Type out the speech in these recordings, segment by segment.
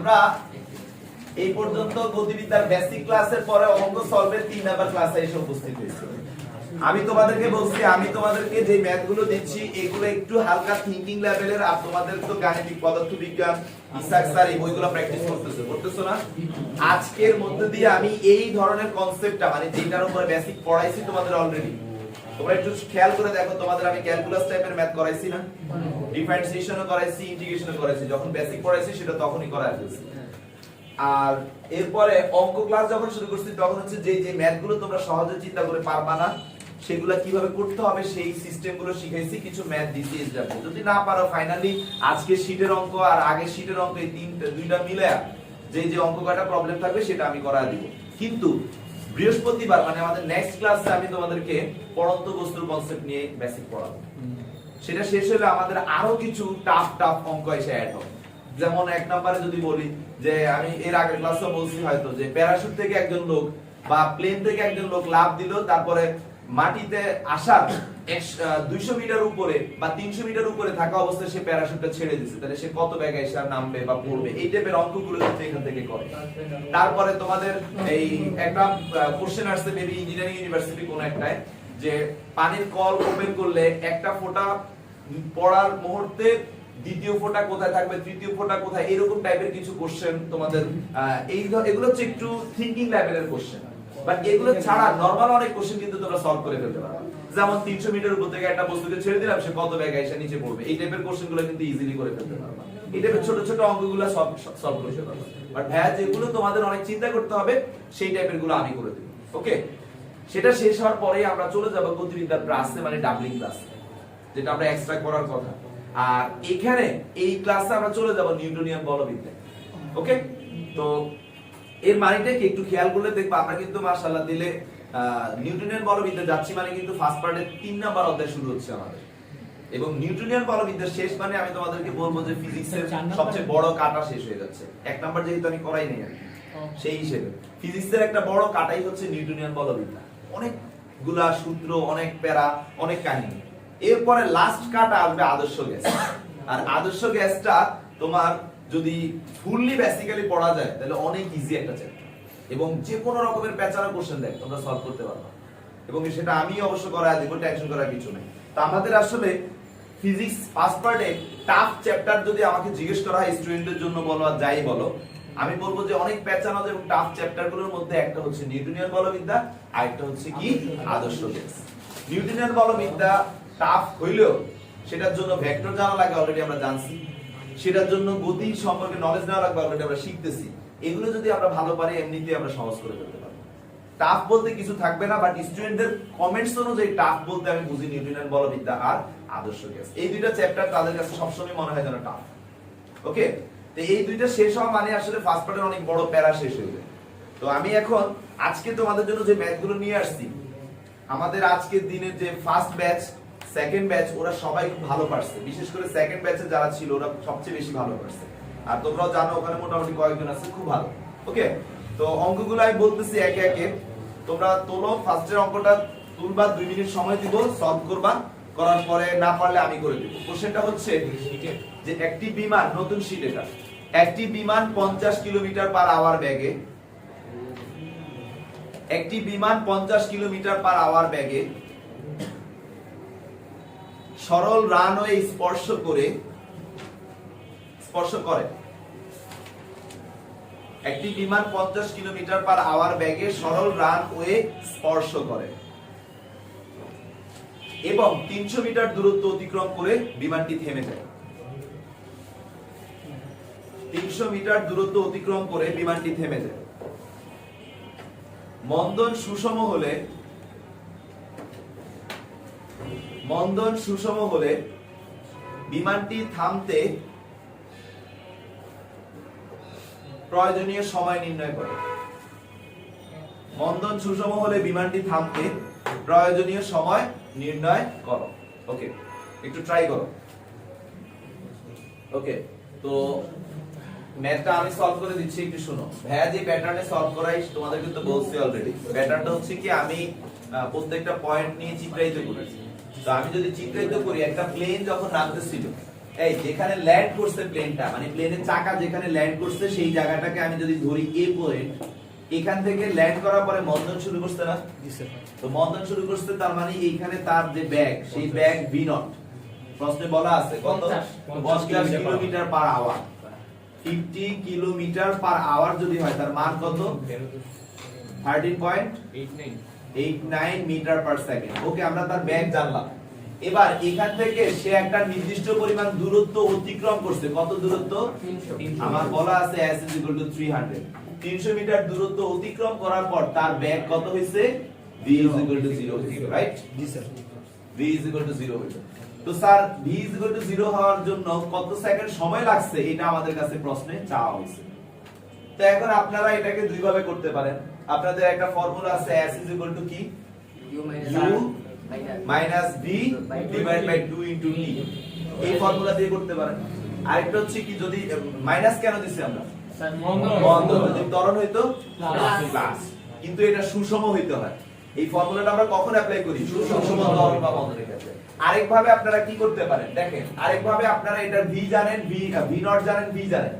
আমরা এই পর্যন্ত গতিবিদ্যার বেসিক ক্লাসের পরে অঙ্ক সলভের 3 নাম্বার ক্লাসে এসে উপস্থিত হয়েছি। আমি তোমাদেরকে বলছি, আমি তোমাদেরকে যে ম্যাথগুলো দিচ্ছি এগুলো একটু হালকা থিংকিং লেভেলের। আর তোমাদের তো গাণিতিক, পদার্থবিজ্ঞান, ইসাক স্যার এই বইগুলো প্র্যাকটিস করতেছো না? আজকের মধ্যে দিয়ে আমি এই ধরনের কনসেপ্টটা, মানে যেটার উপরে বেসিক পড়াইছি তোমাদের অলরেডি, তোমরা একটু খেয়াল করে দেখো, তোমাদের আমি ক্যালকুলাস টাইপের ম্যাথ করাইছি না? ডিফারেন্সিয়েশনও করাইছি, ইন্টিগ্রেশনও করাইছি। যখন বেসিক পড়াইছি সেটা তখনই করাই ফেলছি। আর এরপরে অঙ্ক ক্লাস যখন শুরু করছি তখন হচ্ছে যে ম্যাথগুলো তোমরা সহজে চিন্তা করে পারবা না, সেগুলো কিভাবে করতে হবে সেই সিস্টেমগুলো শিখাইছি, কিছু ম্যাথ দিছি এক্সাম্পল। যদি না পারো ফাইনালি আজকে শীটের অঙ্ক আর আগের শীটের অঙ্ক এই দুইটা মিলে যে অঙ্ক কয়টা প্রবলেম থাকবে সেটা আমি করায় দিব। কিন্তু বৃহস্পতিবার মানে আমাদের নেক্সট ক্লাসে আমি তোমাদেরকে পড়ন্ত বস্তুর কনসেপ্ট নিয়ে বেসিক পড়াবো। সেটা শেষ হলে আমাদের আরো কিছু টাফ অঙ্ক এসে অ্যাড হবে। যেমন এক নম্বরে যদি বলি যে, আমি এর আগের ক্লাসে বলছি হয়তো, যে প্যারাশুট থেকে একজন লোক বা প্লেন থেকে একজন লোক লাফ দিল, তারপরে মাটিতে আসার 200 মিটার উপরে বা 300 মিটার উপরে থাকা অবস্থায় সে প্যারাশুটটা ছেড়ে দিচ্ছে, তাহলে সে কত বেগে এসে নামবে বা পড়বে। এই টাইপের অঙ্কগুলো কিন্তু এখান থেকে করে। তারপরে তোমাদের এই একটা কোশ্চেন আসছে মেবি ইঞ্জিনিয়ারিং ইউনিভার্সিটি কোন একটায়, যে পানির কল ওপেন করলে একটা ফোঁটা পড়ার মুহূর্তে দ্বিতীয় ফোঁটা কোথায় থাকবে, তৃতীয় ফোঁটা কোথায়, এরকম টাইপের কিছু কোশ্চেন তোমাদের। এগুলো হচ্ছে একটু থিংকিং লেভেলের কোশ্চেন। বাট এগুলো ছাড়া নরমাল অনেক কোশ্চেন কিন্তু তোমরা সলভ করে ফেলতে পারবে। যেমন 300 মিটার উপর থেকে একটা বস্তুকে ছেড়ে দিলাম, সে কত বেগে এসে নিচে পড়বে। এই টাইপের কোশ্চেনগুলো কিন্তু ইজিলি করে ফেলতে পারবে। এই টাইপের ছোট ছোট অঙ্কগুলো সলভ করতে পারবে। বাট ভাইয়া যেগুলো তোমাদের অনেক চিন্তা করতে হবে সেই টাইপের গুলো আমি করে দেব। ওকে, সেটা শেষ হওয়ার পরে আমরা চলে যাব গতিবিদ্যার ক্লাসে, মানে ডাবলিং ক্লাসে, যেটা আমরা এক্সট্রা করার কথা। আর এখানে এই ক্লাসে আমরা চলে যাব নিউটনিয়ান বলবিদ্যা। ওকে, তো এর মানেটা কি একটু খেয়াল করলে দেখবা আমরা কিন্তু মাশাআল্লাহ দিলে নিউটনিয়ান বলবিদ্যা যাচ্ছি, মানে কিন্তু ফার্স্ট পার্টের 3 নাম্বার অধ্যায় শুরু হচ্ছে আমাদের। এবং নিউটনিয়ান বলবিদ্যার শেষ মানে আমি তোমাদেরকে বলবো যে ফিজিক্সের সবচেয়ে বড় কাটা শেষ হয়ে যাচ্ছে। 1 নাম্বার যেহেতু আমি করাই নাই আর সেই হিসেবে ফিজিক্সের একটা বড় কাটাই হচ্ছে নিউটনিয়ান বলবিদ্যা। অনেকগুলা সূত্র, অনেক প্যারা, অনেক কাহিনী। এরপরে লাস্ট কাটা আসবে আদর্শ গ্যাস। আর আদর্শ গ্যাসটা তোমার যদি ফুললি বেসিক্যালি পড়া যায় তাহলে অনেক ইজি একটা চ্যাপ্টার, এবং যে কোনো রকমের প্যাচারা কোশ্চেন দেয় তোমরা সলভ করতে পারবে। এবং সেটা আমি অবশ্য করায় দেব, টেনশন করার কিছু নেই। তো আমাদের আসলে ফিজিক্স ফার্স্ট পার্টে টাফ চ্যাপ্টার যদি আমাকে জিজ্ঞেস করা হয় স্টুডেন্টদের জন্য বলো আর যাই বলো, আমি বলবো যে অনেক প্যাচানো এবং টাফ চ্যাপ্টারগুলোর মধ্যে একটা হচ্ছে নিউটনিয়ান বলবিদ্যা, আর একটা হচ্ছে কি আদর্শ গ্যাস। নিউটনিয়ান বলবিদ্যা টাফ হইলেও সেটার জন্য ভেক্টর জানা লাগে, অলরেডি আমরা জানছি। সেটার জন্য গতি সম্পর্কে নলেজ নেওয়া লাগবে, অলরেডি আমরা শিখতেছি। এগুলো যদি আমরা ভালো পারি এমনিতেই আমরা সহজ করে ফেলতে পারবো। টাফ বলতে কিছু থাকবে না, বাট স্টুডেন্টদের কমেন্টস অনুযায়ী টাফ বলতে আমি বুঝি নিউটনিয়ান বলবিদ্যা আর আদর্শ গ্যাস। এই দুইটা চ্যাপ্টার তাদের কাছে সবসময় মনে হয় যেন টাফ। ওকে, তো এই দুইটা শেষ হওয়া মানে আসলে ফার্স্ট পার্টের অনেক বড় প্যারা শেষ হয়ে যায়। তো আমি এখন আজকে তোমাদের জন্য যে ম্যাথগুলো নিয়ে আসছি, আমাদের আজকের দিনের যে ফার্স্ট ব্যাচ, সেকেন্ড ব্যাচ, ওরা সবাই খুব ভালো পারছে। বিশেষ করে সেকেন্ড ব্যাচে যারা ছিল ওরা সবচেয়ে বেশি ভালো পারছে। আর তোমরাও জানো ওখানে মোটামুটি কয়েকজন আছে খুব ভালো। ওকে, তো অঙ্কগুলো আমি বলতেছি একে একে, তোমরা তোলো। ফার্স্টের অঙ্কটা তুলবা, 2 মিনিট সময় দিব, সলভ করবা। করার পরে না পারলে আমি করে দেব। কোশ্চেনটা হচ্ছে যে একটি বিমান, নতুন শীট এটা, একটি বিমান 50 কিলোমিটার পার আওয়ার বেগে, একটি বিমান 50 কিলোমিটার পার আওয়ার বেগে সরল রানওয়ে স্পর্শ করে একটি বিমান 50 কিলোমিটার পার আওয়ার বেগে সরল রানওয়ে স্পর্শ করে এবং 300 মিটার দূরত্ব অতিক্রম করে বিমানটি থেমে যায়। 300 মিটার দূরত্ব অতিক্রম করে বিমানটি থেমে যায়। মন্দন সুষম হলে বিমানটি থামতে প্রয়োজনীয় সময় নির্ণয় করে। মন্দন সুষম হলে বিমানটি থামতে প্রয়োজনীয় সময় নির্ণয় করো। ওকে, একটু ট্রাই করো। ওকে, তো ম্যাথটা আমি সলভ করে দিচ্ছি, একটু শুনো। ভাইয়া যে প্যাটার্নে সলভ করাই তোমাদের কিন্তু বলছি অলরেডি। প্যাটার্নটা হচ্ছে কি, আমি প্রত্যেকটা পয়েন্ট নিয়ে চিত্রায়িত করেছি। তো আমি যদি চিত্রায়িত করি, একটা প্লেন যখন নামতেছিল এই যেখানে ল্যান্ড করছে প্লেনটা, মানে প্লেনের চাকা যেখানে ল্যান্ড করছে সেই জায়গাটাকে আমি যদি ধরি এ পয়েন্ট, এখান থেকে ল্যান্ড করার পরে মন্দন শুরু করছে না? তো মন্দন শুরু করছে, তার মানে এইখানে তার যে ব্যাগ, সেই ব্যাগ ভি নট প্রশ্নে বলা আছে কত? 50 kilometre per hour. 50 kilometre per hour যদি হয় তার মান কত? 13.89 মিটার পার সেকেন্ড। ওকে, আমরা তার ব্যাগ জানলাম। এবার এখান থেকে সে একটা নির্দিষ্ট পরিমাণ দূরত্ব অতিক্রম করছে। কত দূরত্ব? আমার বলা আছে s 300। 300 মিটার দূরত্ব অতিক্রম করার পর তার ব্যাগ কত হইছে? v 0 হইছে, রাইট? জি স্যার, v 0 হইছে। তো স্যার v 0 হওয়ার জন্য কত সেকেন্ড সময় লাগছে এটা আমাদের কাছে প্রশ্নে চাওয়া হইছে। তো এখন আপনারা এটাকে দুই ভাবে করতে পারেন। আপনাদের একটা ফর্মুলা আছে s কি? u minus v divide by 2 into t। এই ফর্মুলা দিয়ে করতে পারেন। আরেকটা হচ্ছে কি, যদি মাইনাস কেন দিছি আমরা? স্যার মন্দন যদি ত্বরণ হইতো প্লাস, কিন্তু এটা সুষম হইতে হয়। এই ফর্মুলাটা আমরা কখন অ্যাপ্লাই করি? সুষম ত্বরণ বা মন্দনের ক্ষেত্রে। আরেকভাবে আপনারা কি করতে পারেন দেখেন, আরেকভাবে আপনারা এটা v জানেন, v নট জানেন, v জানেন,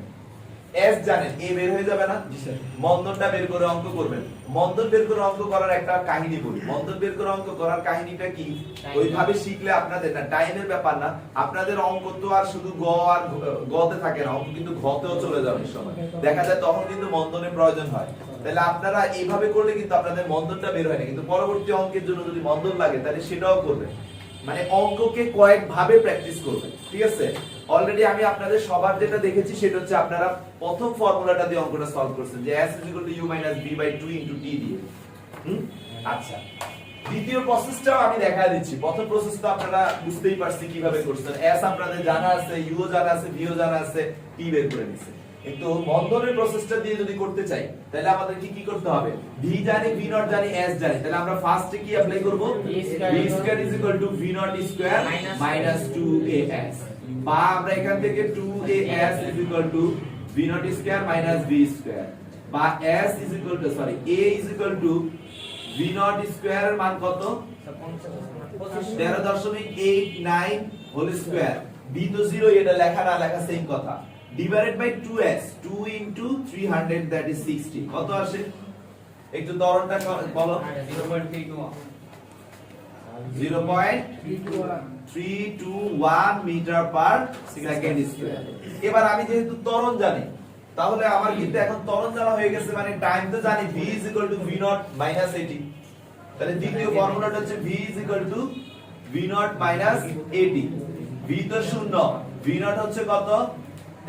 s জানেন, a বের হয়ে যাবে না? জি স্যার। মন্দনটা বের করে অঙ্ক করবেন। মন্দন বের করে অঙ্ক করার একটা কাহিনী বলি। মন্দন বের করে অঙ্ক করার কাহিনীটা কি, ওইভাবে শিখলে আপনাদের না টাইমের ব্যাপার না, আপনাদের অঙ্ক তো আর শুধু গ আর গ তে থাকে না, অঙ্ক কিন্তু ঘ তেও চলে যাবে সময়, দেখা যায় তখন কিন্তু মন্দনের প্রয়োজন হয়। তাহলে আপনারা এইভাবে করলে কিন্তু আপনাদের মন্দনটা বের হয় না, কিন্তু পরবর্তী অঙ্কের জন্য যদি মন্দন লাগে তাহলে সেটাও করবেন। মানে অঙ্ককে কয়েক ভাবে প্র্যাকটিস করবেন, ঠিক আছে? অলরেডি আমি আপনাদের সবার যেটা দেখেছি সেটা হচ্ছে আপনারা প্রথম ফর্মুলাটা দিয়ে অঙ্কটা সলভ করছেন, যে s u - b / 2 * t দিয়ে। আচ্ছা, দ্বিতীয় প্রসেসটাও আমি দেখাই দিচ্ছি। প্রথম প্রসেস তো আপনারা বুঝতেই পারছেন কিভাবে করছেন। s আপনাদের জানা আছে, u ও জানা আছে, v ও জানা আছে, t বের করে নিছে। কিন্তু মন্দনের প্রসেসটা দিয়ে যদি করতে চাই তাহলে আমাদের কি কি করতে হবে? v জানি, v নট জানি, s জানি। তাহলে আমরা ফার্স্টে কি অ্যাপ্লাই করব? v ² v not square minus 2as, বা আমরা এখান থেকে 2as v not square minus v square, বা s v নট স্কয়ার এর মান কত? 13.89 হোল স্কয়ার। v তো 0, এটা লেখা না লেখা সেম কথা। Divided by 2s, 2 into 300 that is 60। কত আসে? একটু ত্বরণটা বলো। 0.321 মিটার পার সেকেন্ড স্কয়ার। এবার আমি যেহেতু ত্বরণ জানি, তাহলে আমার কিন্তু এখন ত্বরণ জানা হয়ে গেছে, মানে টাইম তো জানি, v v নট মাইনাস 80। তাহলে দ্বিতীয় ফর্মুলাটা হচ্ছে v v not minus 80। v তো শূন্য, v নট হচ্ছে কত?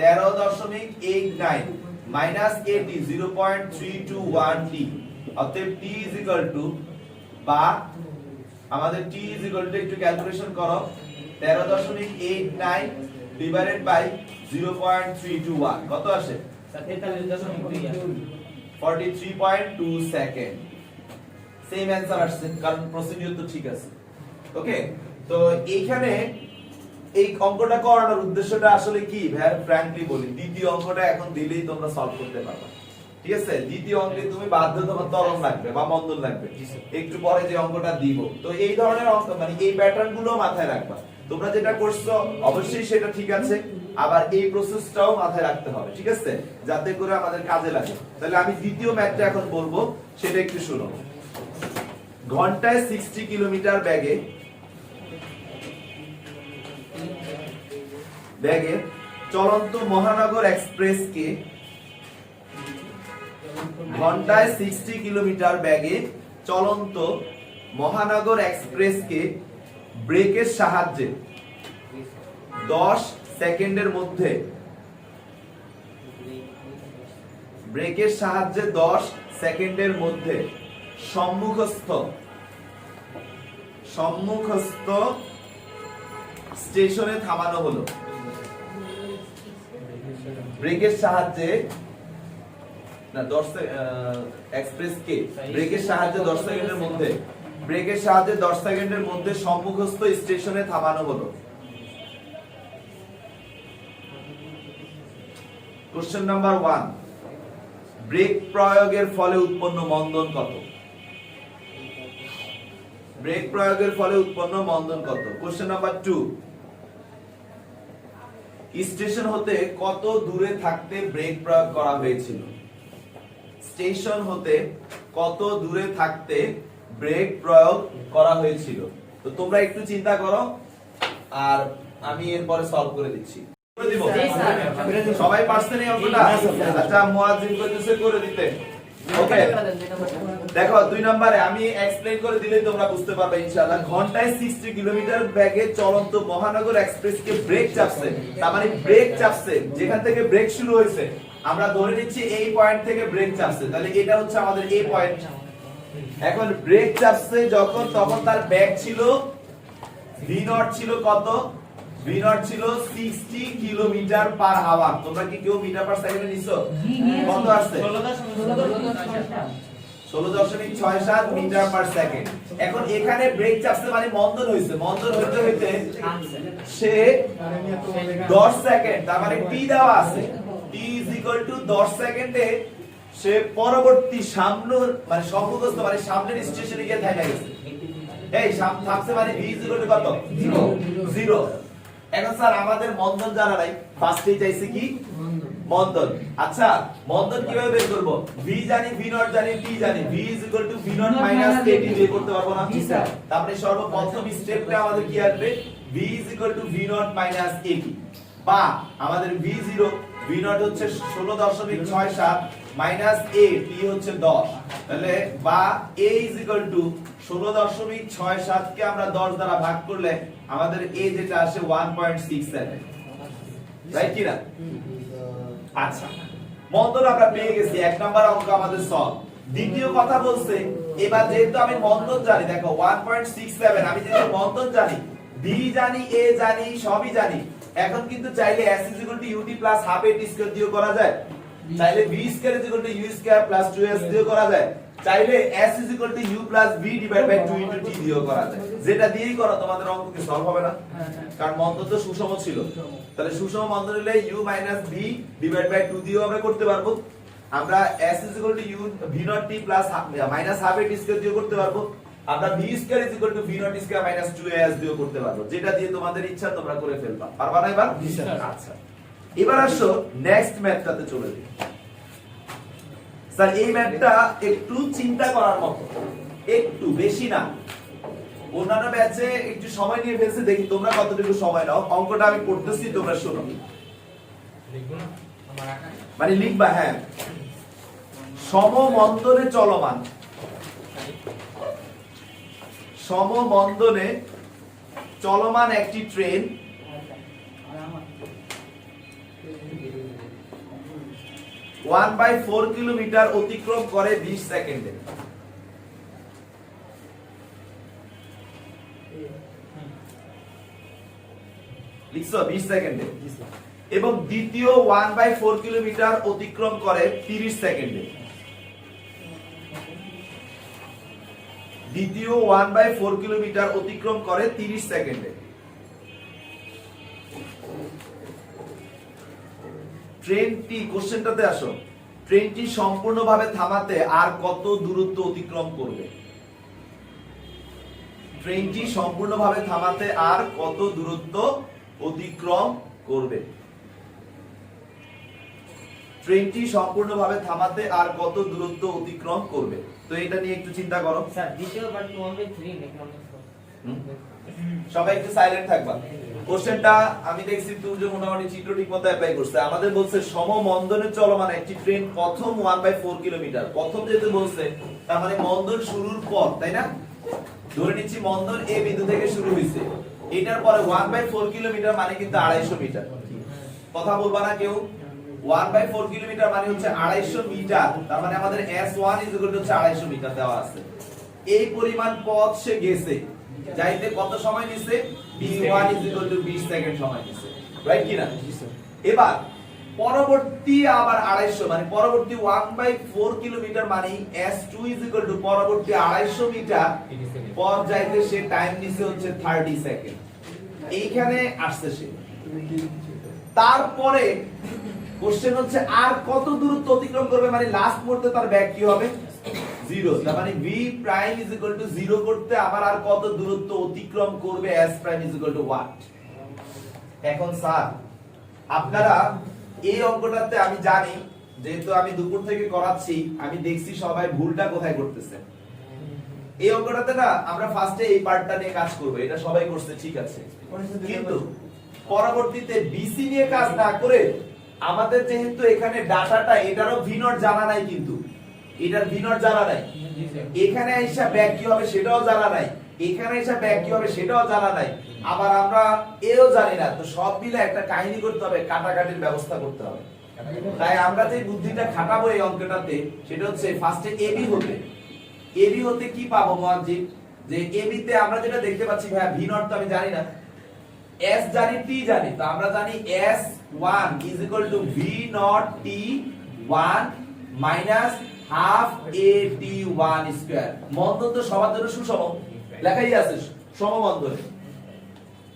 13.89 মাইনাস 80, 0.321t। অতএব t বা আমাদের t একটু ক্যালকুলেশন করো, 13.89 ডিভাইডেড বাই 0.321 কত আসে? 43.2 সেকেন্ড। সেম অ্যানসার আসছে, কারণ প্রসিডিউর তো ঠিক আছে। ওকে, তো এইখানে এই অঙ্কটা করানোর উদ্দেশ্যটা আসলে কি ভাই, ফ্র্যাঙ্কলি বলি, দ্বিতীয় অঙ্কটা এখন দিলেই তোমরা সলভ করতে পারবে, ঠিক আছে? দ্বিতীয় অঙ্কে তুমি বাধ্য তোমার ত্বরণ লাগবে বা মন্দন লাগবে, একটু পরে যে অঙ্কটা দিব। তো এই ধরনের অঙ্ক, মানে এই প্যাটার্ন গুলো মাথায় রাখবা। তোমরা যেটা করছো অবশ্যই সেটা ঠিক আছে, আবার এই প্রসেসটাও মাথায় রাখতে হবে, ঠিক আছে, যাতে করে আমাদের কাজে লাগে। তাহলে আমি দ্বিতীয় ম্যাথটা এখন বলবো, সেটা একটু শুনো। ঘন্টায় 60 কিলোমিটার ব্যাগে চলন্ত মহানগর এক্সপ্রেসকে, ঘন্টায় 60 কিলোমিটার ব্যাগে চলন্ত মহানগর এক্সপ্রেসকে ব্রেকের সাহায্যে 10 সেকেন্ডের মধ্যে, ব্রেকের সাহায্যে 10 সেকেন্ডের মধ্যে সম্মুখস্থ স্টেশনে থামানো হলো। ব্রেকের সাহায্যে না 10 এক্সপ্রেস কে ব্রেকের সাহায্যে 10 সেকেন্ডের মধ্যে, ব্রেকের সাহায্যে 10 সেকেন্ডের মধ্যে সম্মুখস্থ স্টেশনে থামানো হলো। কোশ্চেন নাম্বার 1, ব্রেক প্রয়োগের ফলে উৎপন্ন মন্দন কত? ব্রেক প্রয়োগের ফলে উৎপন্ন মন্দন কত? কোশ্চেন নাম্বার 2, স্টেশন হতে কত দূরে থাকতে ব্রেক প্রয়োগ করা হয়েছিল? স্টেশন হতে কত দূরে থাকতে ব্রেক প্রয়োগ করা হয়েছিল? তো তোমরা একটু চিন্তা করো আর আমি এরপরে সলভ করে দিচ্ছি। করে দিব? সবাই পারছেন এই অঙ্কটা? আচ্ছা মুয়াজ্জিন কইতেছে করে দিতে। ওকে দেখো 2 নম্বরে আমি এক্সপ্লেইন করে দিলেই তোমরা বুঝতে পারবে ইনশাআল্লাহ। ঘন্টায় 60 কিলোমিটার বেগে চলন্ত মহানগর এক্সপ্রেসকে ব্রেক চাপছে, তার মানে ব্রেক চাপছে যেখান থেকে ব্রেক শুরু হয়েছে আমরা ধরে নিচ্ছি এই পয়েন্ট থেকে ব্রেক চাপছে, তাহলে এটা হচ্ছে আমাদের এই পয়েন্ট। এখন ব্রেক চাপছে যখন তখন তার বেগ ছিল v0 ছিল কত? v0 ছিল 60 কিলোমিটার পার আওয়ার। তোমরা কি কেউ মিটার পার সেকেন্ডে নিছো? কত আসছে? 16.67 মিটার পার সেকেন্ড। এখন এখানে ব্রেক চাপছে মানে মন্দন হইছে, মন্দন হইতে হইতে সে 10 সেকেন্ড, তার মানে t দেওয়া আছে, t 10 সেকেন্ডে সে পরবর্তী সামনের মানে সম্মুখস্থ মানে সামনের স্টেশনে গিয়ে থাইমা গেছে। এই থামছে মানে v কত? 0। এখন স্যার আমাদের মন্দন জানা নাই, ফার্স্টেই চাইছে কি মন্দন। আচ্ছা মন্দন কিভাবে বের করব? v জানি, v0 জানি, t জানি, v v0 kt বের করতে পারবো না? জি স্যার। তারপরে সর্বপ্রথম স্টেপটা আমাদের কি আসবে? v v0 kt বা আমাদের v0 হচ্ছে 16.67 মাইনাস a, t হচ্ছে 10, তাহলে বা a 16.67 কে আমরা 10 দ্বারা ভাগ করলে আমাদের a যেটা আসে 1.67, রাইট কি না? আচ্ছা মন্দন আমরা পেয়ে গেছি, এক নাম্বার অঙ্ক আমাদের সলভ। দ্বিতীয় কথা বলছে এবার যেহেতু আমি মন্দন জানি, দেখো 1.67 আমি যেহেতু মন্দন জানি, b জানি, a জানি, সবই জানি, এখন কিন্তু চাইলে s ut plus half a t square দিয়েও করা যায়, চাইলে b square u square plus 2s দিয়েও করা যায়, চাইলে s u plus v divided by 2 into t দিয়েও করা যায়। যেটা দিয়েই করো তোমাদের অঙ্ক কি সলভ হবে না? কারণ মন্দন তো সুষম ছিল, তাহলে সুষম মন্দন হলে u minus v divided by 2 দিয়েও আমরা করতে পারবো। আমরা s u v0 t plus minus half a t square দিয়েও করতে পারবো। আমরা v square v0 square minus 2as দিয়েও করতে পারবো। যেটা দিয়ে তোমাদের ইচ্ছা তোমরা করে ফেলবা, পারবা না এবার? আচ্ছা এবার আসো নেক্সট ম্যাথটাতে চলে যাই। স্যার এই ম্যাথটা একটু চিন্তা করার মতো, একটু বেশি না। অন্যান্য ব্যাচে একটু সময় নিয়ে ফেলছে, দেখি তোমরা কতটুকু সময় নাও। অঙ্কটা আমি করতেছি, তোমরা শোনো। মানে লিখবা, হ্যাঁ। সমমন্দনে চলমান, সমমন্দনে চলমান একটি ট্রেন 1/4 কিলোমিটার অতিক্রম করে 20 সেকেন্ডে। লিখছো 20 সেকেন্ডে। এবং দ্বিতীয় 1/4 কিলোমিটার অতিক্রম করে 30 সেকেন্ডে। দ্বিতীয় 1/4 কিলোমিটার অতিক্রম করে 30 সেকেন্ডে। ট্রেনটি, কোশ্চেনটাতে আসো, ট্রেনটি সম্পূর্ণভাবে থামাতে আর কত দূরত্ব অতিক্রম করবে? ট্রেনটি সম্পূর্ণভাবে থামাতে আর কত দূরত্ব অতিক্রম করবে? ট্রেনটি সম্পূর্ণভাবে থামাতে আর কত দূরত্ব অতিক্রম করবে? তো এটা নিয়ে একটু চিন্তা করো। স্যার দ্বিতীয় পার্ট 1/3 লিখলাম। সবাই একটু সাইলেন্ট থাকবা। কোশ্চেনটা আমি দেখছি তুই মোটামুটি চিত্র ঠিকমতো অ্যাপ্লাই করছে। আমাদের বলছে সমমন্দনে চলমান একটি ট্রেন প্রথম 1/4 কিলোমিটার, প্রথম যেহেতু বলছে তার মানে মন্দন শুরুর পর, তাই না? ধরে নিচ্ছি মন্দন এ বিন্দু থেকে শুরু হইছে, এটার পরে 1/4 কিলোমিটার মানে কিন্তু 250 মিটার। কথা বলবা না কেউ? 1/4 কিলোমিটার মানে হচ্ছে 250 মিটার, তার মানে আমাদের s1 হচ্ছে 250 মিটার দেওয়া আছে। এই পরিমাণ পথ সে গেছে, যাইতে কত সময় নিছে? b1 20 সেকেন্ড সময় নিছে, রাইট কি না? এবার পরবর্তী আবার 250 মানে পরবর্তী 1/4 কিলোমিটার মানে s2 পরবর্তী 250 মিটার পথ যাইতে সে টাইম নিছে হচ্ছে 30 সেকেন্ড। এইখানে আসছে সে। তারপরে কোশ্চেন হচ্ছে আর কত দূরত্ব অতিক্রম করবে, মানে লাস্ট মুহূর্তে তার ব্যাক কি হবে? 0। তার মানে v প্রাইম 0 করতে আবার আর কত দূরত্ব অতিক্রম করবে? s prime 1। এখন স্যার আপনারা এই অঙ্কটাতে আমি জানি যেহেতু আমি দুপুর থেকে করাচ্ছি আমি দেখছি সবাই ভুলটা কোথায় করতেছে। এই অঙ্কটাতে না আমরা ফার্স্টে এই পার্টটা নিয়ে কাজ করব, এটা সবাই করছে ঠিক আছে, কিন্তু পরবর্তীতে বিসি নিয়ে কাজ না করে আমাদের যেহেতু এখানে ডাটাটা এটারও ভি নট জানা নাই, কিন্তু এটার ভি নট জানা নাই, এখানে আইসা ব্যাক কি হবে সেটাও জানা নাই, এখানে আইসা ব্যাক কি হবে সেটাও জানা নাই, আবার আমরা এও জানি না, তো সব মিলে একটা কাহিনী করতে হবে, কাটাকাটির ব্যবস্থা করতে হবে। তাই আমরা যে বুদ্ধিটা খাটাবো এই অঙ্কটাতে সেটা হচ্ছে ফার্স্টে এবি হতে, এবি হতে কি পাবো মহাজিৎ, যে এবি তে আমরা যেটা দেখতে পাচ্ছি ভাই ভি নট তো আমি জানি না, s জানি t জানি, তো আমরা জানি s1 v0 t1 minus half at1 square. বন্ধন তো সবার জন্য সুষম লেখাই আছে সমবন্ধনে,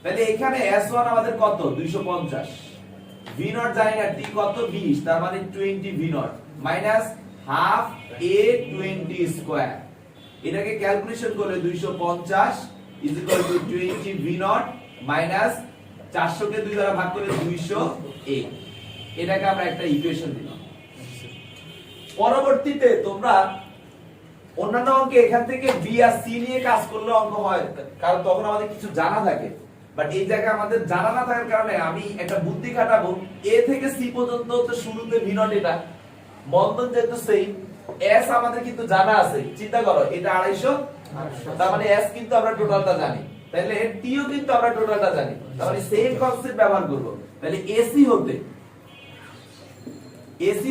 তাহলে এখানে s1 আমাদের কত 250, v0 জানি না t কত 20, তার মানে 20 v0 minus half a20 square. এটাকে ক্যালকুলেশন করলে 250 20 v0 মাইনাস 400 কে 2 দ্বারা ভাগ করে 200a, এটাকে আমরা একটা ইকুয়েশন দিলাম। পরবর্তীতে তোমরা অন্যান্য অঙ্কে এখান থেকে বি আর সি নিয়ে কাজ করলে অঙ্ক হয়, কারণ তখন আমাদের কিছু জানা থাকে, বাট এই জায়গায় আমাদের জানা না থাকার কারণে আমি একটা বুদ্ধি খাটাবো। এ থেকে সি পর্যন্ত তো শুরুতে ভি নট, এটা বন্ধন যেহেতু সেম, এস আমাদের কিন্তু জানা আছে, চিন্তা করো এটা 250, তার মানে এস কিন্তু আমরা টোটালটা জানি, তাহলে টিও কিন্তু আমরা টোটালটা জানি, তার মানে সেম কনসেপ্ট ব্যবহার করব। তাহলে এসি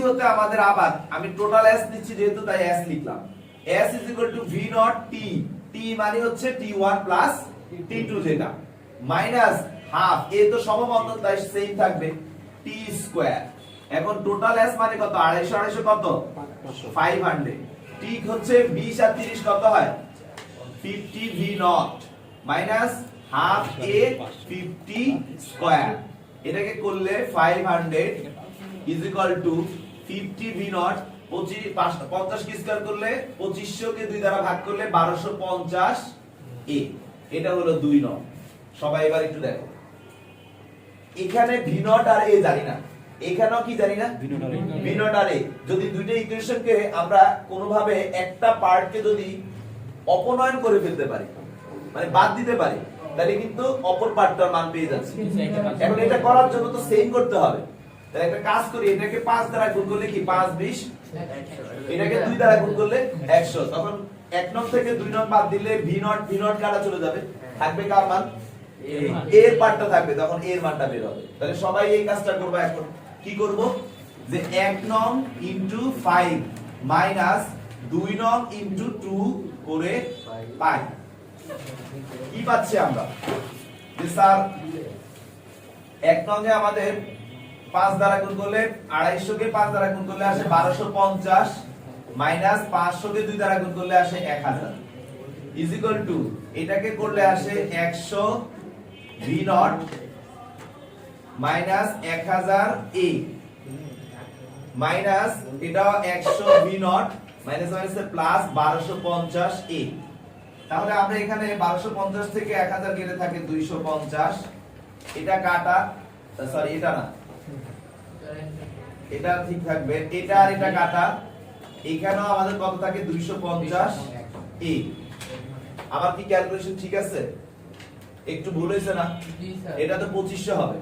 হতে আমাদের আবার আমি টোটাল এস নিচ্ছি যেহেতু তাই এস লিখলাম, s v0 t মানে হচ্ছে t1 t2 যেটা মাইনাস হাফ, এ তো সমবন্ধন তাই সেম থাকবে t স্কয়ার। এখন টোটাল s মানে কত 250 কত 500, t হচ্ছে 20 আর 30 কত হয় 50 v0 minus half a 50 square, এটাকে করলে 500 ইজ ইকুয়াল টু 50 v0 50 কি স্কয়ার করলে 2500 কে 2 দ্বারা ভাগ করলে 1250 a, এটা হলো 2 নং। সবাই এবার একটু দেখো, এখানে v0 আর a জানি না, এখানেও কি জানি না v0 আর a, যদি দুইটা ইকুয়েশনকে আমরা কোনোভাবে একটা পার্টকে যদি অপনয়ন করে ফেলতে পারি মানে বাদ দিতে পারি, তাহলে কিন্তু অপর পার্টটার মান পেয়ে যাচ্ছে। এখন এটা করার জন্য তো সেম করতে হবে, তাহলে একটা কাজ করি, এটাকে 5 দ্বারা গুণ করলে কি 5 20, এটাকে 2 দ্বারা গুণ করলে 100, তখন 1 নং থেকে 2 নং বাদ দিলে v0 কাটা চলে যাবে, থাকবে কার মান এর পার্টটা থাকবে, তখন এর মানটা বের হবে। তাহলে সবাই এই কাজটা করব। এখন কি করব যে 1 নং ইনটু 5 মাইনাস 2 নং ইনটু 2 করে পাই, কি পাচ্ছি আমরা যে স্যার 1 নং এ আমাদের 5 দ্বারা গুণ করলে 250 কে 5 দ্বারা গুণ করলে আসে 1250 মাইনাস 500 কে 2 দ্বারা গুণ করলে আসে 1000 ইজ ইকুয়াল টু এটাকে করলে আসে 100 v0 মাইনাস 1000 a মাইনাস এটাও 100 v0 minus minus plus 1250 a। তাহলে আমরা এখানে 1250 থেকে 1000 কেটে থাকে 250, এটা কাটা সরি এটা না এটা ঠিক থাকবে, এটা আর এটা কাটা, এখানেও আমাদের কত থাকে 250 a। আবার কি ক্যালকুলেশন ঠিক আছে? একটু ভুল হয়েছে না? এটা তো 2500 হবে,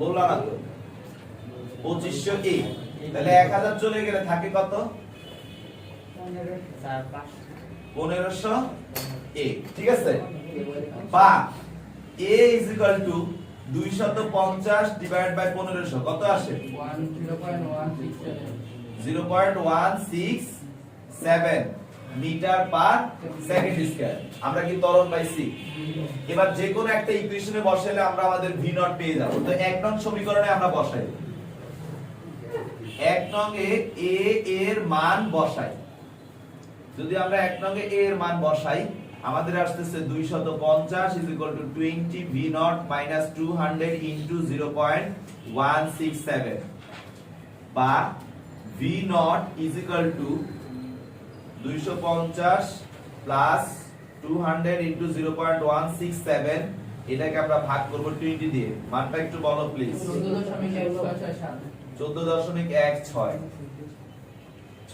বললাম না তো 2500 a, তাহলে 1000 চলে গেলে থাকে কত 1500 a, ঠিক আছে? বা a is equal to 250 divided by 1500 কত আসে 0.167 মিটার পার সেকেন্ড স্কয়ার। আমরা কি ত্বরণ পাইছি? এবার যে কোনো একটা ইকুয়েশনে বসালে আমরা আমাদের v0 পেয়ে যাব। তো 1 নং সমীকরণে আমরা বসাই, 1 নং এ a এর মান বসাই, যদি আমরা 1 নং এ a এর মান বসাই আমাদের আসছে 250 is equal to 20 v0 minus 200 into 0.167 বা v0 is equal to 250 plus 200 into 0.167 এটাকে আমরা ভাগ করব 20 দিয়ে। মানটা একটু বলো প্লিজ। 14.16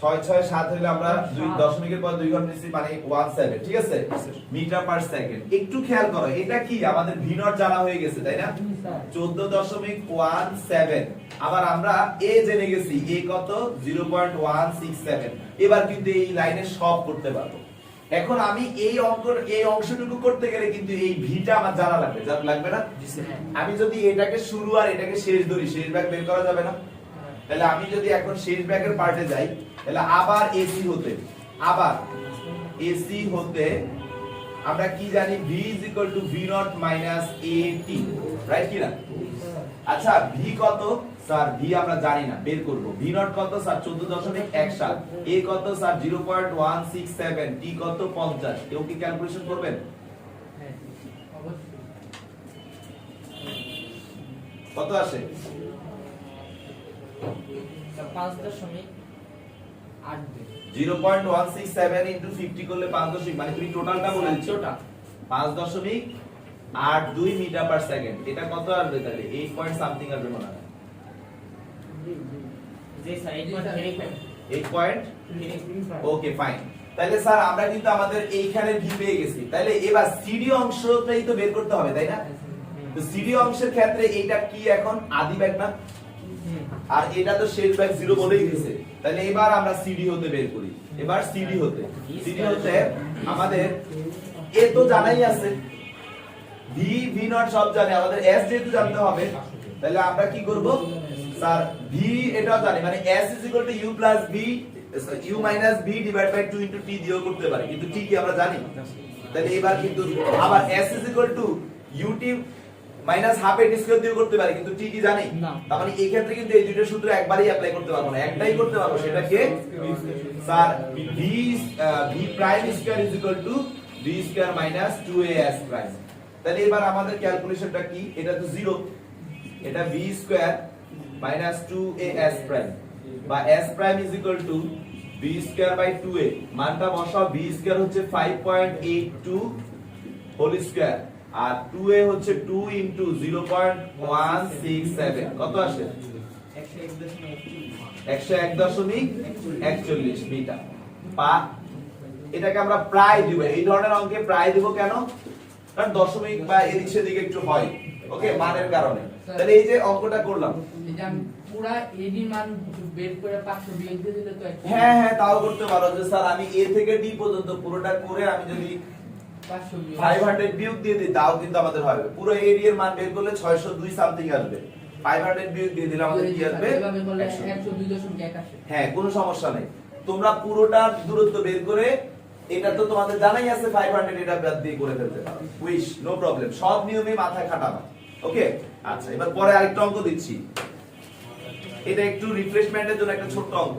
667 হলে আমরা 2 দশমিকের পর 2 ঘর নিছি মানে 17 ঠিক আছে মিটার পার সেকেন্ড। একটু খেয়াল করো এটা কি আমাদের ভি নট জানা হয়ে গেছে তাই না 14.17 আবার আমরা এ জেনে গেছি এ কত 0.167 এবার কিন্তু এই লাইনে সব করতে পারবো। এখন আমি এই অংশটুকু করতে গেলে কিন্তু এই ভিটা আমার জানা লাগবে লাগবে না আমি যদি এটাকে শুরু আর এটাকে শেষ ধরি শেষ ভাগ বের করা যাবে না তাহলে আমি যদি এখন শেষ ভাগের পার্টে যাই তাহলে আবার এসি হতে আমরা কি জানি v v0 at রাইট কি না আচ্ছা v কত স্যার v আমরা জানি না বের করব v0 কত স্যার 14.17 a কত স্যার 0.167 t কত 50 কেউ কি ক্যালকুলেশন করবেন কত আসে 0.167 into 50 করলে 5 মানে তুমি টোটালটা বলে দিচ্ছ 5.82 মিটার পার সেকেন্ড এটা কত আসবে তাহলে 8 পয়েন্ট সামথিং আসবে মনে হয় জি স্যার 8.35 ওকে ফাইন তাহলে স্যার আমরা কিন্তু আমাদের এইখানে ভি পেয়ে গেছি তাহলে এবার সিডি অংশটাই তো বের করতে হবে তাই না তো সিডি অংশের ক্ষেত্রে এইটা কি এখন আদি ব্যাগ না আর এটা তো শেষ ব্যাগ 0 বলেই দিয়েছে তাহলে এবার আমরা সিডি হতে বের করি এবার সিডি হতে আমাদের এ তো জানাই আছে ভি ভি নট সব জানে আমাদের এস যেহেতু জানতে হবে তাহলে আমরা কি করব স্যার ভি এটাও জানি মানে s u plus v u minus v divided by 2 into t দিয়েও করতে পারি কিন্তু t কি আমরা জানি তাহলে এবার কিন্তু আবার s ut মাইনাস হাফ এটি স্কয়ার দিয়েও করতে পারি কিন্তু t কি জানি তার মানে এই ক্ষেত্রে কিন্তু এই দুইটা সূত্র একবারই অ্যাপ্লাই করতে পারবো না একটাই করতে পারবো সেটা কি sir v prime square is equal to v square minus 2as prime তাহলে এবার আমাদের ক্যালকুলেশনটা কি এটা তো 0 এটা v square minus 2as prime বা s prime is equal to v square by 2a মানটা বসাও v square হচ্ছে 5.82 হোল স্কয়ার আর 2a হচ্ছে 2 into 0.167 কত আসে 101.41 মিটার পা এটাকে আমরা প্রায় দিব এই ধরনের অঙ্কে প্রায় দিব কেন কারণ দশমিক বা এদিক সেদিকে একটু হয় ওকে মানের কারণে তাহলে এই যে অঙ্কটা করলাম পুরা এডি মান বের করে 500 বিয়োগ দিয়ে দিলে তো হ্যাঁ হ্যাঁ তাও করতে পারো যে স্যার আমি এ থেকে ডি পর্যন্ত পুরোটা করে আমি যদি 500 বিয়োগ দিয়ে দিই তাও কিন্তু আমাদের হবে পুরো এডি এর মান বের করলে 602 সামথিং আসবে 500 বিয়োগ দিয়ে দিলে আমাদের কি আসবে 102.81 হ্যাঁ কোনো সমস্যা নেই তোমরা পুরোটা দূরত্ব বের করে এটা তো তোমাদের জানাই আছে 500 এটা বাদ দিয়ে করে ফেলতে পারো উইশ নো প্রবলেম সব নিয়মে মাথায় খাটাবা ওকে আচ্ছা এবার পরে আরেকটা অঙ্ক দিচ্ছি এটা একটু রিফ্রেশমেন্টের জন্য একটা ছোট্ট অঙ্ক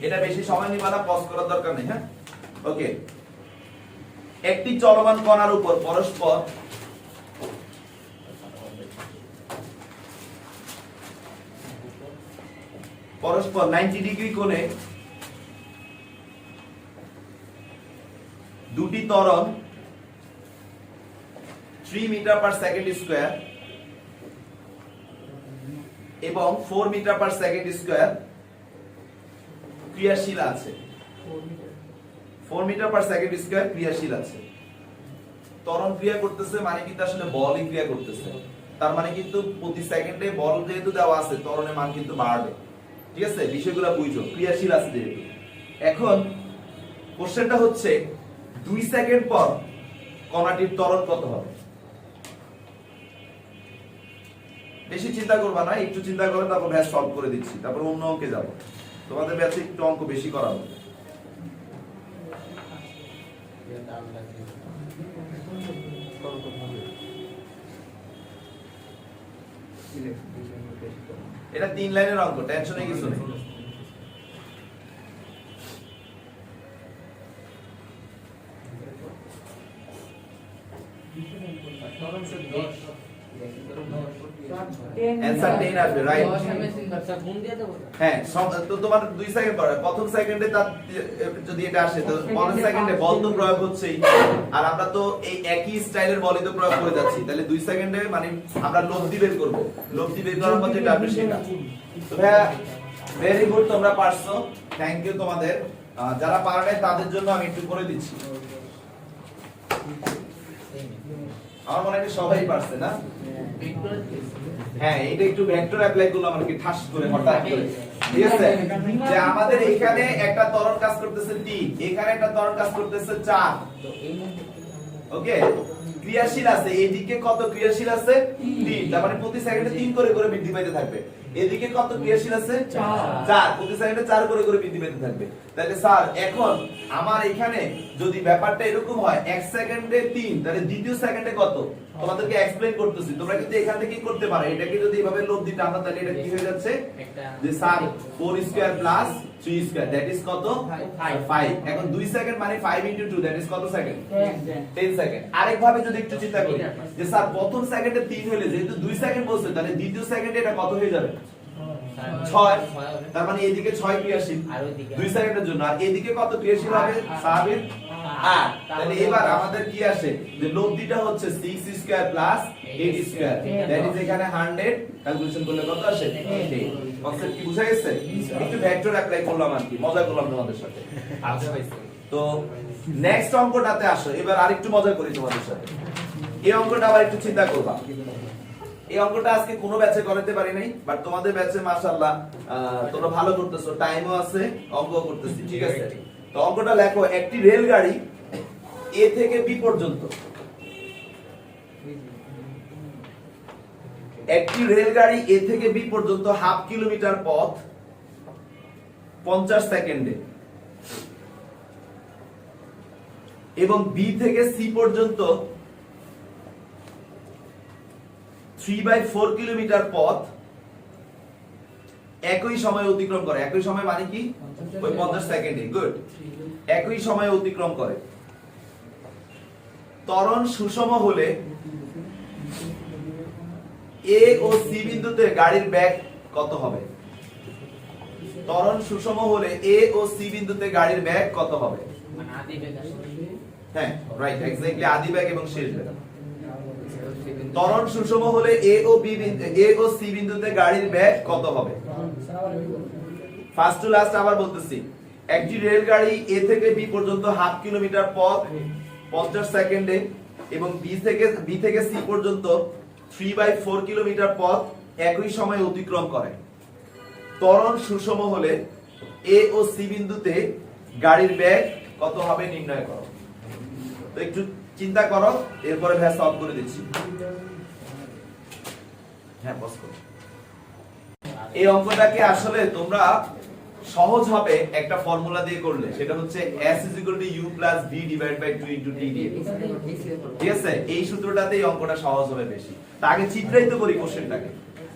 এটা বেশি সময় নিবা না পজ করার দরকার নেই হ্যাঁ ওকে একটি চলমান কণার উপর পরস্পর 90 ডিগ্রি কোণে দুটি ত্বরণ 3 মিটার পার সেকেন্ড স্কয়ার এবং 4 মিটার পার সেকেন্ড স্কয়ার ক্রিয়াশীল আছে 4 মিটার পার সেকেন্ড স্কয়ার ক্রিয়াশীল আছে ত্বরণ ক্রিয়া করতেছে মানে কিন্তু আসলে বলই ক্রিয়া করতেছে তার মানে কিন্তু প্রতি সেকেন্ডে বল যেহেতু দেওয়া আছে ত্বরণের মান কিন্তু বাড়বে ঠিক আছে বিষয়গুলো বুঝো ক্রিয়াশীল আছে যেহেতু এখন কোশ্চেনটা হচ্ছে 2 সেকেন্ড পর কণাটির ত্বরণ কত হবে বেশি চিন্তা করবা না একটু চিন্তা করে তারপর ব্যাস সলভ করে দিচ্ছি তারপর অন্য অঙ্কে যাব তোমাদের ব্যাচে একটু অঙ্ক বেশি করাবো এটা 3 লাইনের অঙ্ক টেনশনে কিছু নেই অ্যানসার 10 আসবে, রাইট? 10 MS inverse. স্যার গুণ দিয়ে দেবো? হ্যাঁ, তো তোমার 2 সেকেন্ড পরে প্রথম সেকেন্ডে তার যদি এটা আসে তো পরের সেকেন্ডে বল তো প্রয়োগ হচ্ছেই, আর আমরা তো এই একই স্টাইলের বলই তো প্রয়োগ করে যাচ্ছি, তাহলে 2 সেকেন্ডে মানে আমরা লব্ধি বের করব, লব্ধি বের করার পর যেটা আসবে সেটা। তো ভাইয়া ভেরি গুড, তোমরা পারছো, থ্যাংক ইউ তোমাদের। যারা পারে নাই তাদের জন্য আমি একটু করে দিচ্ছি। আমার মনে হয় সবাই পারছে না? হ্যাঁ, এটা একটু ভেক্টর অ্যাপ্লাই করলাম আর কি, ঠাস করে হঠাৎ করে, ঠিক আছে? যে আমাদের এখানে একটা ত্বরণ কাজ করতেছে 3, এখানে একটা ত্বরণ কাজ করতেছে 4। ওকে, ক্রিয়াশীল আছে, এদিকে কত ক্রিয়াশীল আছে? 3। তার মানে প্রতি সেকেন্ডে 3 করে করে বৃদ্ধি পাইতে থাকবে। এদিকে কত ক্রিয়াশীল আছে? 4। প্রতি সেকেন্ডে 4 করে করে বৃদ্ধি পেতে থাকবে। তাহলে স্যার এখন আমার এখানে যদি ব্যাপারটা এরকম হয় 1 সেকেন্ডে 3, তাহলে দ্বিতীয় সেকেন্ডে কত? তোমাদেরকে এক্সপ্লেইন করতেছি, তোমরা কিন্তু এখান থেকে কি করতে পারো, এটাকে যদি এভাবে লব্ধি টানা তাহলে এটা কি হয়ে যাচ্ছে যে sir 4 square plus 3 square that is কত? 5। এখন 2 সেকেন্ড মানে 5 ইনটু 2 দ্যাট ইজ কত সেকেন্ড? 10 সেকেন্ড। আরেকভাবে যদি একটু চিন্তা করি যে স্যার প্রথম সেকেন্ডে 3 হলে যেহেতু 2 সেকেন্ড বলছে, তাহলে দ্বিতীয় সেকেন্ডে এটা কত হয়ে যাবে? 6। তার মানে এদিকে 6 ক্রিয়াশীল 2 সেকেন্ডের জন্য, আর এদিকে কত ক্রিয়াশীল হবে? সাবির 8। তাহলে এবার আমাদের কি আসে যে লব্ধিটা হচ্ছে 6 square plus 8 square that is এখানে 100। ক্যালকুলেশন করলে কত আসে? 10। কনসেপ্ট কি বুঝা গেছে? একটু ভেক্টর অ্যাপ্লাই করলাম আর কি, মজা করলাম তোমাদের সাথে। আচ্ছা ভাই, তো নেক্সট অঙ্কটাতে আসো, এবার আরেকটু মজা করি তোমাদের সাথে। এই অঙ্কটা আবার একটু চিন্তা করবা। এই অঙ্কটা আজকে কোনো ব্যাচে করাতে পারি নাই, বাট তোমাদের ব্যাচে মাশাআল্লাহ তোমরা ভালো করতেছো, টাইমও আছে, অঙ্কও করতেছি, ঠিক আছে? তো অঙ্কটা লেখো, একটি রেলগাড়ি এ থেকে বি পর্যন্ত, একটি রেলগাড়ি এ থেকে বি পর্যন্ত হাফ কিলোমিটার পথ 50 সেকেন্ডে এবং বি থেকে সি পর্যন্ত 3/4 কিলোমিটার পথ একই সময়ে অতিক্রম করে। একই সময় মানে কি? ওই 50 সেকেন্ডে। গুড, একই সময়ে অতিক্রম করে। ত্বরণ সুষম হলে এ ও সি বিন্দুতে গাড়ির বেগ কত হবে? ত্বরণ সুষম হলে এ ও সি বিন্দুতে গাড়ির বেগ কত হবে? মানে আদি বেগ আসলে। হ্যাঁ, রাইট, এক্স্যাক্টলি, আদি বেগ এবং শেষ বেগ। ত্বরণ সুষম হলে এ ও সি বিন্দুতে গাড়ির বেগ কত হবে? ফার্স্ট টু লাস্ট আবার বলতেছি, একটি রেলগাড়ি এ থেকে বি পর্যন্ত হাফ কিলোমিটার পথ 50 সেকেন্ডে এবং বি থেকে সি পর্যন্ত 3/4 কিলোমিটার পথ একই সময়ে অতিক্রম করে। ত্বরণ সুষম হলে এ ও সি বিন্দুতে গাড়ির বেগ কত হবে নির্ণয় করো। তো একটু চিন্তা করো, এরপরে ভাই সলভ করে দিচ্ছি। হ্যাঁ, বস করো। এই অঙ্কটাকে আসলে তোমরা সহজ হবে একটা ফর্মুলা দিয়ে করলে, সেটা হচ্ছে s u + v / 2 * t দিয়ে। ঠিক আছে, এই সূত্রটাতে এই অঙ্কটা সহজ হবে বেশি। তা আগে চিত্রায়িত করি কোশ্চেনটাকে।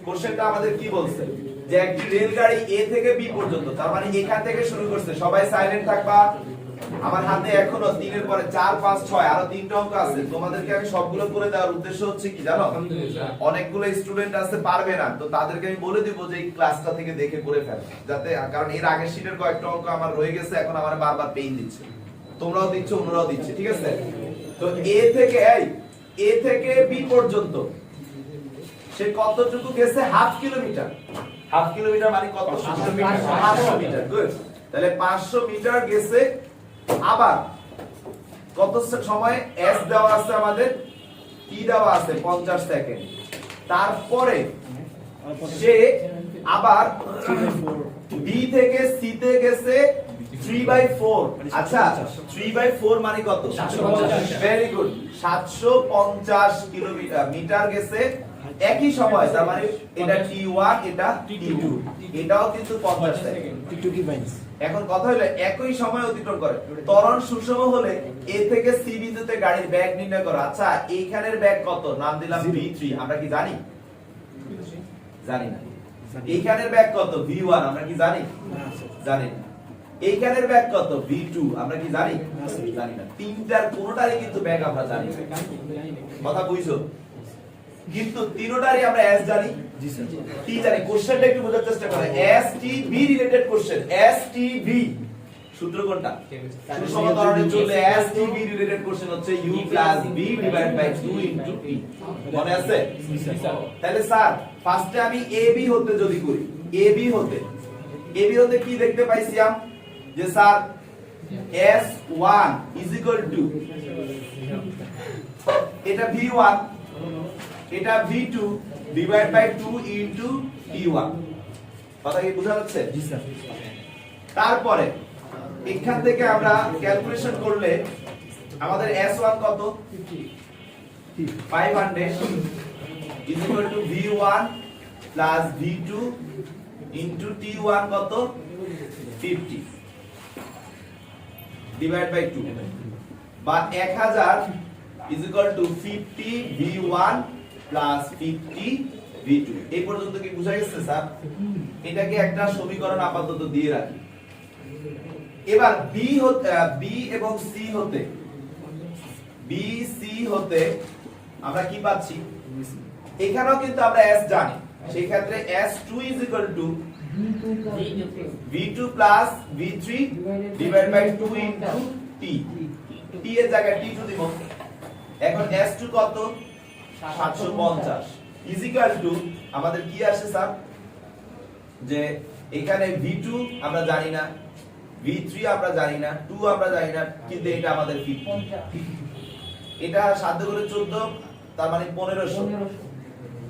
কোশ্চেনটা আমাদের কি বলছে যে একটি রেলগাড়ি এ থেকে বি পর্যন্ত, তার মানে এখান থেকে শুরু করছে। সবাই সাইলেন্ট থাকবা। আমার হাতে এখনো 3 এর পরে 4 5 6 আরো 3টা অঙ্ক আছে, তোমাদেরকে আমি সবগুলো করে দেওয়ার উদ্দেশ্য হচ্ছে কি জানো? অনেকগুলো স্টুডেন্ট আছে পারবে না, তো তাদেরকে আমি বলে দিব যে এই ক্লাসটা থেকে দেখে করে ফেল, যাতে, কারণ এর আগের শীটের কয়েকটা অঙ্ক আমার রয়ে গেছে, এখন আমার বারবার পেইন দিচ্ছে, তোমরাও দিচ্ছ, অন্যরাও দিচ্ছে, ঠিক আছে? তো এ থেকে বি পর্যন্ত সে কতটুকু গেছে? Half kilometre. হাফ কিলোমিটার মানে কত? 500 মিটার। গুড, তাহলে 500 মিটার গেছে। আবার কত সময়? s দেওয়া আছে আমাদের, t দেওয়া আছে 50 সেকেন্ড। তারপরে সে আবার b থেকে c তে গেছে 3/4। আচ্ছা, 3/4 মানে কত? 750। ভেরি গুড, 750 মিটার গেছে একই সময়। তার মানে এটা t1, এটা t2, এটাও কিন্তু 50 সেকেন্ড। t2 কি বাইন্স? এখন কথা হলো একই সময় অতিক্রম করে। ত্বরণ সুষম হলে এ থেকে সি বিন্দুতে গাড়ির বেগ নির্ণয় করো। আচ্ছা, এইখানের বেগ কত? নাম দিলাম v3, আমরা কি জানি? জানি না। এইখানের বেগ কত? v1, আমরা কি জানি? জানি না। এইখানের বেগ কত? v2, আমরা কি জানি? জানি না। তিনটার কোনোটারই কিন্তু বেগ আমরা জানি না। কথা বুঝছো? কিন্তু তিনটারই আমরা এস জানি, জি স্যার। টি জানি। কোশ্চেনটা একটু বোঝার চেষ্টা করেন, S T B related question, S T B সূত্র কোনটা? সুষমকরণে চললে S T B related question হচ্ছে u plus b divide by 2 into t। মনে আছে? তাহলে স্যার ফার্স্টে আমি a b হতে যদি করি, a b হতে কি দেখতে পাইছিলাম যে sir s1 is equal two এটা v1 এটা v2 divide by 2 into t1। কথা কি বোঝা যাচ্ছে? জি স্যার। তারপরে এখান থেকে আমরা ক্যালকুলেশন করলে আমাদের s1 কত? 500 is equal to v1 plus v2 into t1 কত? 50 divide by 2 বা 1000 is equal to 50 v1 plus 50 v2। এই পর্যন্ত কি বুঝা গেছে স্যার? এটাকে একটা সমীকরণ আপাতত দিয়ে রাখি। এবার বি এবং সি হতে আমরা কি পাচ্ছি? এখানেও কিন্তু আমরা s জানি, সেই ক্ষেত্রে s2 is equal to v2 plus v3 divided by 2 into t। t এর জায়গায় t2 দিব। এখন s2 কত? 750 is equal to আমাদের কি আসে স্যার? যে এখানে v2 আমরা জানি না, v3 আমরা জানি না, 2 আমরা জানি না, কিন্তু এটা আমাদের 50। এটা 7 করে 14 তার মানে 1500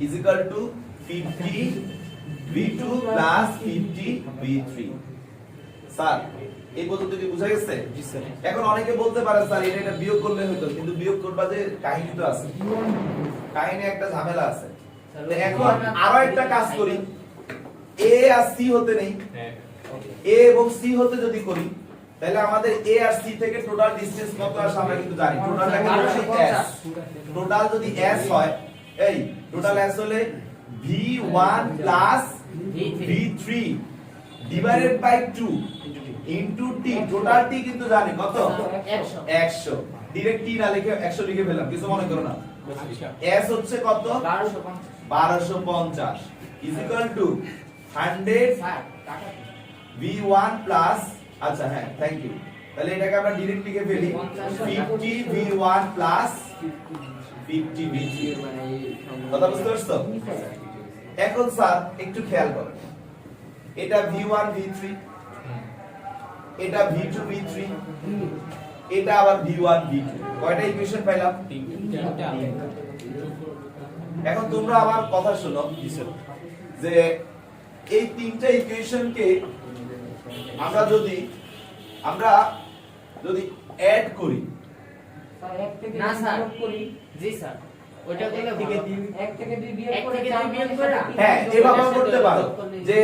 is equal to 50 v2 plus 50 v3। Sir এই পদ্ধতি কি বুঝা গেছে? জি স্যার। এখন অনেকে বলতে পারে স্যার এটা বিয়োগ করলে হতো, কিন্তু বিয়োগ করবা যে কাহিনী তো আছে, কাহিনী একটা ঝামেলা আছে। তো এখন আরো একটা কাজ করি, a আর c হতে নেই, a এবং c হতে যদি করি তাহলে আমাদের a আর c থেকে টোটাল ডিসটেন্স কত আসে আমরা কিন্তু জানি। টোটালটাকে বলি s। টোটাল যদি s হয়, এই টোটাল s হলে v1 plus v3 divided by 2 into t। Total t কিন্তু জানি কত? 100। ডাইরেক্ট t না লিখে 100 লিখে ফেললাম, কিছু মনে করো না। s হচ্ছে কত? 1250 is equal to 100 v1 plus, আচ্ছা হ্যাঁ থ্যাংক ইউ। তাহলে এটাকে আমরা ডাইরেক্ট লিখে ফেলি 50 v1 plus 50 v3। কথা বুঝতে পারছো? এখন স্যার একটু খেয়াল করো, এটা v1 v3, এটা v2 v3, এটা আবার v1 v2। কয়টা ইকুয়েশন পাইলাম? এখন তোমরা আমার কথা শোনো যে এই তিনটা ইকুয়েশনকে আমরা যদি অ্যাড করি, না স্যার জি স্যার ওইটা করলে এক থেকে দুই বিয়োগ এক করে থেকে চার দুই বিয়োগ মাসে করে তিন হ্যাঁ বিয়োগ এভাবে করে করতে পারো যে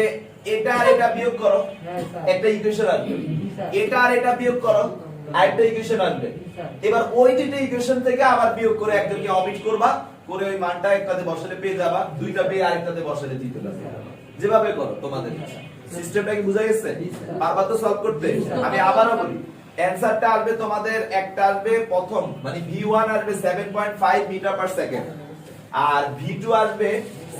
এটা আর এটা বিয়োগ করো, হ্যাঁ, স্যার। একটা ইকুয়েশন আসবে। জি, স্যার। এটা আর এটা বিয়োগ করো, আরেকটা ইকুয়েশন আসবে। স্যার। এবার ওই দুইটা ইকুয়েশন থেকে আবার বিয়োগ করে একজনকে অমিট করবা, করে ওই মানটা একটাতে বসালে পেয়ে যাবা, দুইটা পেয়ে আরেকটাতে বসালে দিতে পারবে। যেভাবে করো তোমাদের সিস্টেমটা কি বুঝা গেছে? বারবার তো সলভ করতে। আমি আবারও বলি, অ্যানসারটা আসবে তোমাদের একটা আসবে প্রথম মানে v1 আসবে 7.5 মিটার পার সেকেন্ড আর v2 আসবে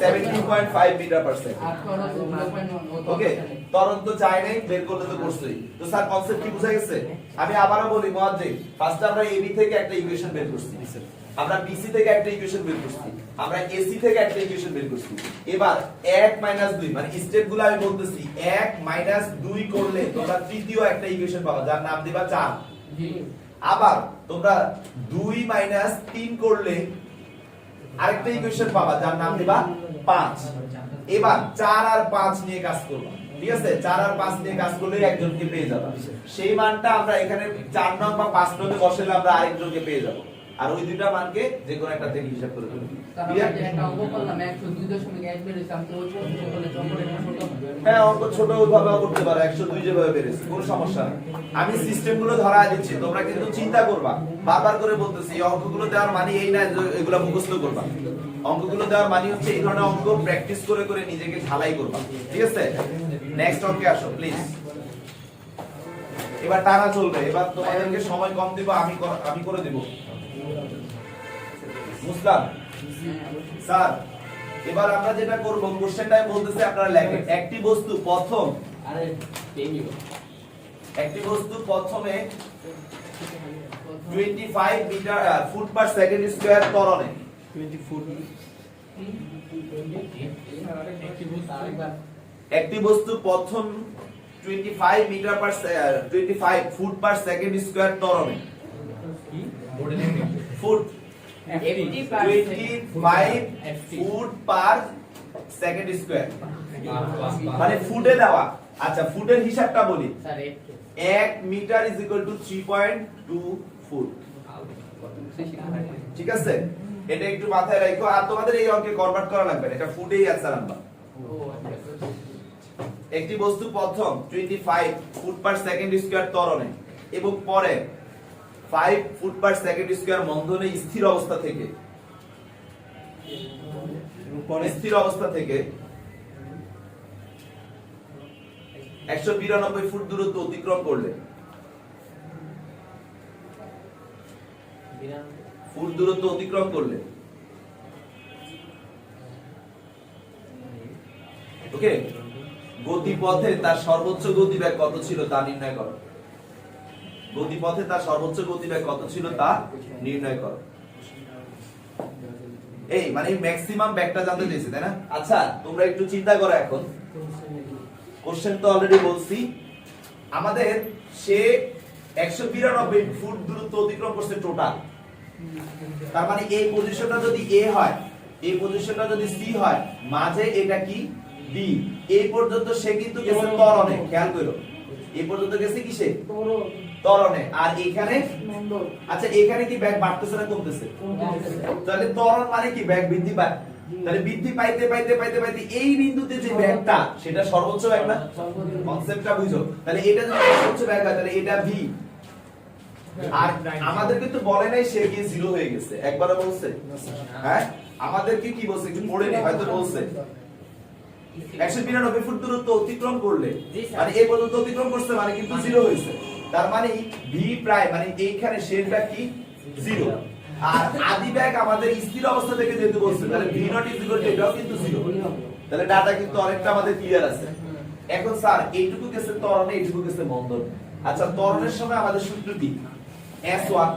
17.5 মিটার পার সেকেন্ড। আর খরচ 0.1 ওকে, তরণ তো চাই নাই, বের করলে তো করছই। তো স্যার কনসেপ্ট কি বুঝা গেছে? আমি আবারও বলি মুয়াজ্জিব, ফার্স্ট আমরা এবি থেকে একটা ইকুয়েশন বের করছি, আমরা বিসি থেকে একটা ইকুয়েশন বের করছি, আমরা এসি থেকে একটা ইকুয়েশন বের করছি। এবার 1 - 2 মানে স্টেপগুলো আমি বলতেছি, 1 - 2 করলে তোমরা তৃতীয় একটা ইকুয়েশন পাবা যার নাম দিবা 4। জি আবার তোমরা 2 - 3 করলে আরেকটা ইকুয়েশন পাবা যার নাম দিবা 5। এবার 4 আর 5 নিয়ে কাজ করব, ঠিক আছে? 4 আর 5 নিয়ে কাজ করলে একজনকে পেয়ে যাবে। সেই মানটা আমরা এখানে 4 নং বা 5 নং এ বসালে আমরা আরেকজনকে পেয়ে যাব। আর ওই দুইটা মানকে যে কোনো একটা থেকে হিসাব করে দেব। Sir clear? আমরা যে একটা অঙ্ক করলাম 102.1 বের হইছে, আমি তো ওই প্রশ্ন করলে চম্পটের ছোট হ্যাঁ অঙ্ক ছোট ওইভাবে করতে পারো, 102 যেভাবে বেরেছে কোনো সমস্যা নেই। আমি সিস্টেমগুলো ধরা দিচ্ছি, তোমরা কিন্তু চিন্তা করবা। বারবার করে বলতেছি এই অঙ্কগুলো দেওয়ার মানে এই না যে এগুলো মুখস্থ করবা। অঙ্কগুলো দেওয়ার মানে হচ্ছে এই ধরনের অঙ্ক প্র্যাকটিস করে করে নিজেকে ঢালাই করবা, ঠিক আছে? নেক্সট অঙ্কে আসো প্লিজ। এবার টানা চলবে, এবার তোমাদেরকে সময় কম দিব, আমি করে দেব। বুঝলাম স্যার? এবার আমরা যেটা করব, কোশ্চেনটাই বলতেছে আপনারা লেখেন। একটি বস্তু প্রথম প্রথমে 25 metre foot per second square ত্বরণে একটি বস্তু প্রথম 25 metre per 25 foot per second square ত্বরণে foot 25 foot per second square মানে ফুটে দেওয়া। আচ্ছা, ফুটের হিসাবটা বলি। Sir 1 metre is equal to 3.2 foot. ঠিক আছে, এটা একটু মাথায় রাখো। আর তোমাদের এই অঙ্কে কনভার্ট করা লাগবে না, এটা ফুটেই অ্যান্সার আনবা। একটি বস্তু প্রথম 25 ফুট পার সেকেন্ড স্কয়ার ত্বরণে এবং পরে 5 ফুট পার সেকেন্ড স্কয়ার মন্দনে স্থির অবস্থা থেকে 192 ফুট দূরত্ব অতিক্রম করলে ওকে, গতিপথে তার সর্বোচ্চ গতিবেগ কত ছিল তা নির্ণয় করো। গতিপথে তার সর্বোচ্চ গতিবেগ কত ছিল তা নির্ণয় করো। এই মানে ম্যাক্সিমাম ব্যাগটা জানতে চাইছি, তাই না? আচ্ছা, তোমরা একটু চিন্তা করো এখন। কোশ্চেন তো অলরেডি বলছি, আমাদের সে 192 ফুট দূরত্ব অতিক্রম করছে টোটাল। তার মানে এই পজিশনটা যদি এ হয়, এই পজিশনটা যদি সি হয়, মাঝে এটা কি বি। এই পর্যন্ত সে কিন্তু গেছে ত্বরণে, খেয়াল করো। এই পর্যন্ত গেছে কিসে? ত্বরণে। আর এখানে, আচ্ছা এখানে কি ব্যাগ বাড়তেছে না কমতেছে? তাহলে ত্বরণ মানে কি ব্যাগ বৃদ্ধি পায়। তাহলে বৃদ্ধি পাইতে পাইতে পাইতে পাইতে এই বিন্দুতে যে ব্যাগটা, সেটা সর্বোচ্চ ব্যাগ না? কনসেপ্টটা বুঝো। তাহলে এটা যদি সর্বোচ্চ ব্যাগ হয়, তাহলে এটা ভি। আর আমাদের কিন্তু বলে নাই সে গিয়ে জিরো হয়ে গেছে, একবারও বলছে? হ্যাঁ, আমাদেরকে কি বলছে একটু পড়ে নি, হয়তো বলছে 192 ফুট দূরত্ব অতিক্রম করলে, মানে এই পর্যন্ত অতিক্রম করছে মানে কিন্তু জিরো হয়েছে। তার মানে ভি প্রাইম মানে এইখানে শেষটা কি জিরো। আর আদি ব্যাগ আমাদের স্থির অবস্থা থেকে যেহেতু বলছে, তাহলে V naught is equal two এটাও কিন্তু জিরো। তাহলে ডাটা কিন্তু অনেকটা আমাদের ক্লিয়ার আছে। এখন স্যার এইটুকু গেছে ত্বরণে, এইটুকু গেছে মন্দনে। আচ্ছা, ত্বরণের সময় আমাদের সূত্রটি S1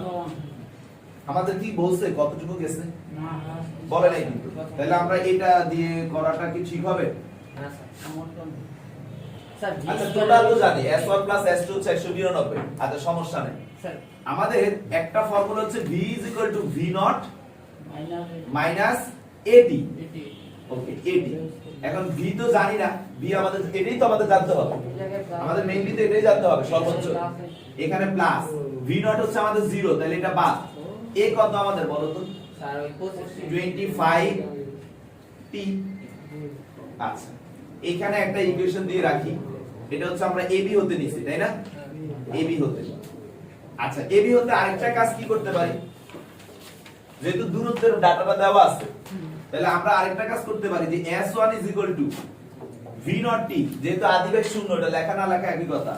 আমাদের কি বলছে কতটুকু গেছে? বলে নাই কিন্তু। তাহলে আমরা এটা দিয়ে করাটা কি ঠিক হবে? না স্যার। আচ্ছা, টোটাল তো জানি S1 S2 হচ্ছে 192। আচ্ছা, সমস্যা নেই। স্যার আমাদের একটা ফর্মুলা হচ্ছে V V0 minus AT। Okay, AT। এখন V তো জানি না, V আমাদের এটাই তো আমাদের জানতে হবে। আমাদের মেইনলি তো এটাই জানতে হবে সর্বোচ্চ। এখানে প্লাস V0 হচ্ছে আমাদের 0, তাহলে এটা বাদ। A কত আমাদের বলো তো? স্যার ওই 25 T। আচ্ছা, এখানে একটা ইকুয়েশন দিয়ে রাখি। এটা হচ্ছে আমরা AB হতে নিছি, তাই না? AB হতে। আচ্ছা, AB হতে আরেকটা কাজ কি করতে পারি? যেহেতু দূরত্বের ডাটাটা দেওয়া আছে, তাহলে আমরা আরেকটা কাজ করতে পারি যে S1 V0T, যেহেতু আদিবেগ শূন্য, এটা লেখা না লেখা একই কথা,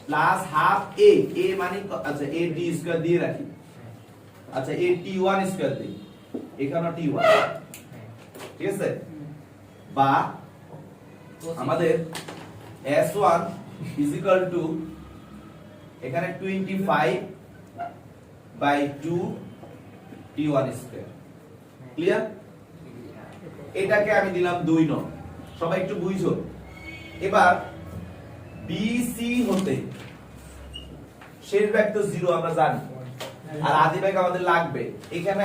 প্লাস হাফ A। A মানে আচ্ছা AT স্কয়ার দিয়ে রাখি। আচ্ছা, AT1 স্কয়ার দিই, এখানে T1। ঠিক আছে? বা আমাদের S1 এখানে 25/2 T1 স্কয়ার। ক্লিয়ার? এটাকে আমি দিলাম 2 নং। সবাই একটু বুঝো। এবার BC হতে শেষ ব্যাগ তো 0 আমরা জানি, আর আদি ব্যাগ আমাদের লাগবে। এখানে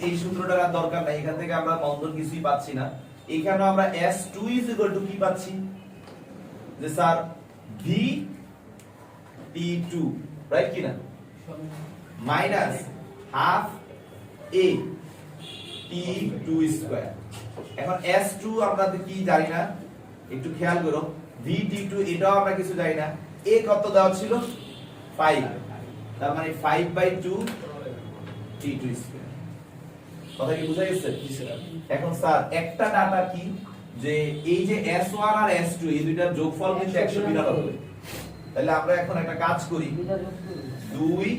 এই সূত্রটার আর দরকার নাই, এখান থেকে আমরা মন্দন কিছুই পাচ্ছি না। এখানে আমরা S2 কি পাচ্ছি? যে স্যার V T2, রাইট কি না? Minus half A T2 square. এখন S2 আমরা কি জানি না, একটু খেয়াল করো। V T2 এটাও আমরা কিছু জানি না। A কত দেওয়া ছিল? 5। তার মানে 5/2 T2 স্কয়ার। কথা কি বুঝা গেছে? এখন স্যার একটা ডাটা কি, যে এই যে S1 আর S2 এই দুইটার যোগফল কিন্তু 192। তাহলে আমরা এখন একটা কাজ করি, 2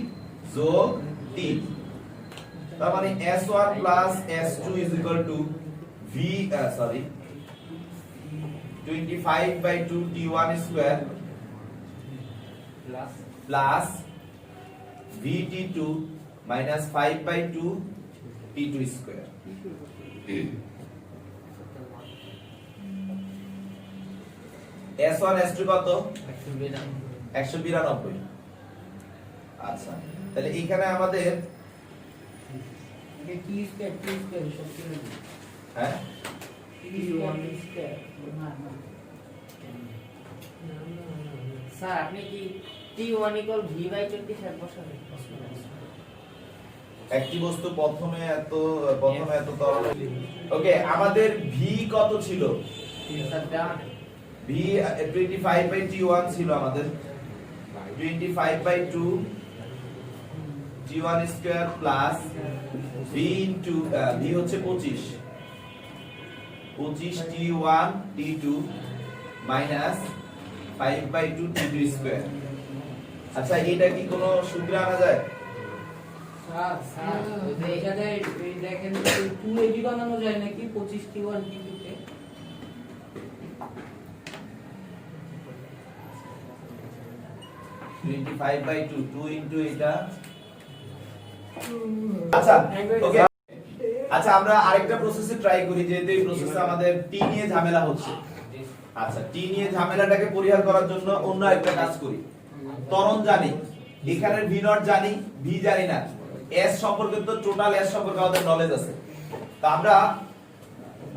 যোগ 3 তার মানে s1 plus s2 is equal to v 25 by 2 t1 square plus vt2 minus 5 by 2 t2 square. s1 s2 কত? 192। আচ্ছা, তাহলে এখানে আমাদের টি স্কয়ার সব কি হবে? হ্যাঁ টি স্কয়ার স্যার আপনি কি t1 = v/25 বসাবেন? একটি বস্তু প্রথমে এত তরল। ওকে, আমাদের v কত ছিল? Sir done v 25 by t1 ছিল আমাদের 25 by 2 t1 square plus v into v হচ্ছে 25 t1 t2 minus 5 by 2 t2 square. আচ্ছা, এটা কি কোনো সূত্রে আনা যায়? স্যার এখানে এই দেখেন 2ab বানানো যায় নাকি 25 t1 t2 তে? 25 by 2 2 into এটা। আচ্ছা, ওকে, আচ্ছা আমরা আরেকটা প্রসেসে ট্রাই করি, যেহেতু এই প্রসেসে আমাদের টি নিয়ে ঝামেলা হচ্ছে। আচ্ছা, টি নিয়ে ঝামেলাটাকে পরিহার করার জন্য অন্য একটা কাজ করি। ত্বরণ জানি, এখানের ভি নট জানি, ভি জানি না, এস সম্পর্কে তো টোটাল এস সম্পর্কে আমাদের নলেজ আছে। তা আমরা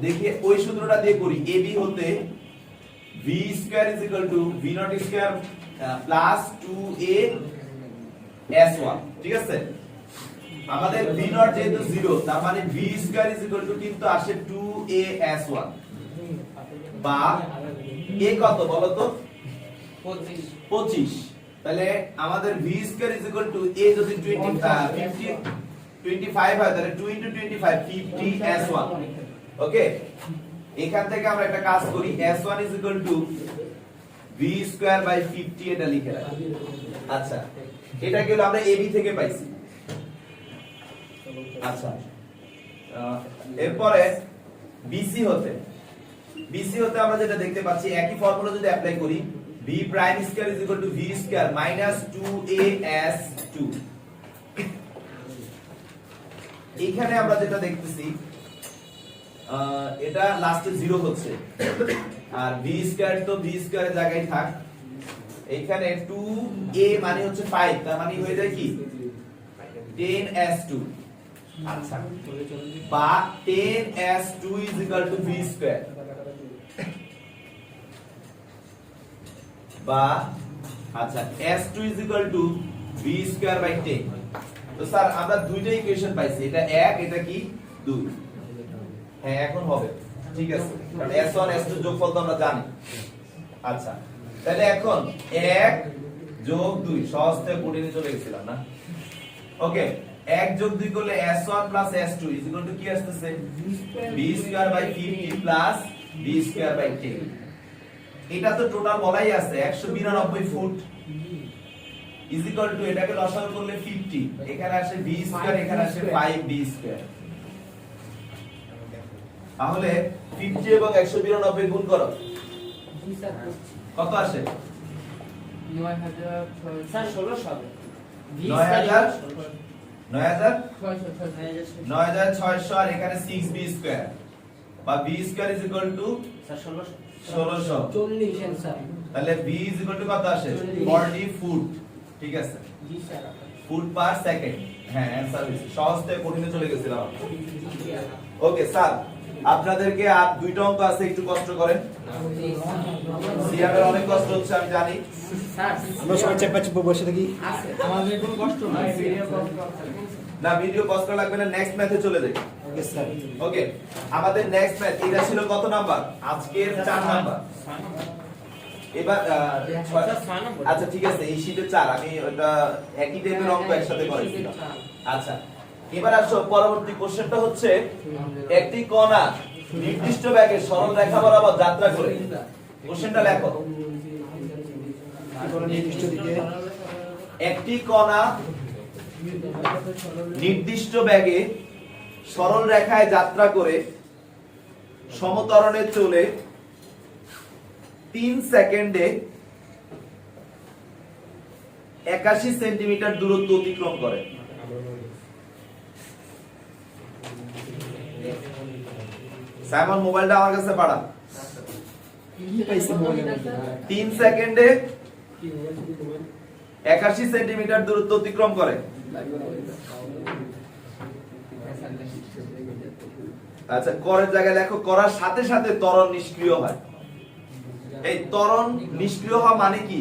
দেখি ওই সূত্রটা দিয়ে করি। এবি হতে V square is equal two V naught square plus 2a s1। ঠিক আছে, আমাদের v নট যেহেতু 0, তার মানে v square is equal two কিন্তু আসে 2a s1 বা a কত বলো তো? 25। তাহলে আমাদের v square is equal two a যদি 25 হয় তাহলে 2 into 25 50 s1। ওকে, এখান থেকে আমরা একটা কাজ করি, s1 is equal to v square by 50 এটা লিখে রাখি। আচ্ছা, এটা কি হলো আমরা ab থেকে পাইছি। আচ্ছা, এরপরে বিসি হতে আমরা যেটা দেখতে পাচ্ছি, একই ফর্মুলা যদি অ্যাপ্লাই করি, v prime square is equal to v square minus 2as2। এখানে আমরা যেটা দেখতেছি, এটা লাস্টে 0 হচ্ছে, আর v স্কয়ার তো v স্কয়ারের জায়গায় থাক। এখানে 2a মানে হচ্ছে 5, তার মানে হয়ে যায় কি 10s2। আচ্ছা, বা 10s2 is equal to v square, বা আচ্ছা s2 is equal to v square by 10। তো স্যার আমরা দুইটা ইকুয়েশন পাইছি, এটা 1, এটা কি 2। হ্যাঁ, এখন হবে, ঠিক আছে, কারণ s1 s2 যোগফল তো আমরা জানি। আচ্ছা, তাহলে এখন 1 যোগ 2 সহজ থেকে কঠিনে চলে গেছিলাম না। ওকে, 1 যোগ 2 করলে s1 plus s2 is equal to কি আসতেছে b square by 50 plus b square by 10। এটা তো টোটাল বলাই আছে 192 ফুট is equal to, এটাকে লসাগু করলে 50, এখানে আসে b square, এখানে আসে 5b square। তাহলে 50 এবং 192 গুণ করো, জি স্যার কত আসে? 9000 স্যার 1600 হবে। 9600 আর এখানে 6b স্কয়ার বা b square is equal two sir 1600। 40 answer. তাহলে b ইজ ইকুয়াল টু কত আসে? 40 ফুট। ঠিক আছে, জি স্যার। Foot per second. হ্যাঁ, অ্যানসার হইছে। সহজ থেকে কঠিনে চলে গেছিলাম। ওকে স্যার, আপনাদেরকে আর দুইটা অঙ্ক আছে, একটু কষ্ট করেন। সিয়ামের অনেক কষ্ট হচ্ছে আমি জানি। স্যার আমরা সবাই চেপে চেপে বসে থাকি। আছে আমাদের কোনো কষ্ট নাই, ভিডিও কল না, ভিডিও পজ করা লাগবে না, নেক্সট ম্যাথে চলে যাই। Yes sir. ওকে, আমাদের নেক্সট ম্যাথ এটা ছিল কত নাম্বার? আজকের 4 নাম্বার। এবার আচ্ছা ঠিক আছে, এই শীটে 4, আমি ওটা একই টাইপের অঙ্ক একসাথে করেছিলাম। আচ্ছা, এবার আসো পরবর্তী কোশ্চেনটা হচ্ছে, একটি কণা নির্দিষ্ট বেগে সরল রেখা বরাবর যাত্রা করে। কোশ্চেনটা লেখো। নির্দিষ্ট দিকে একটি কণা নির্দিষ্ট বেগে সরল রেখায় যাত্রা করে সমতরণে চলে 3 সেকেন্ডে 81 সেন্টিমিটার দূরত্ব অতিক্রম করে। সাইমন মোবাইলটা আমার কাছে পাড়া। 3 সেকেন্ডে 81 সেন্টিমিটার দূরত্ব অতিক্রম করে। আচ্ছা, করের জায়গায় লেখো করার সাথে সাথে ত্বরণ নিষ্ক্রিয় হয়। এই ত্বরণ নিষ্ক্রিয় হওয়া মানে কি?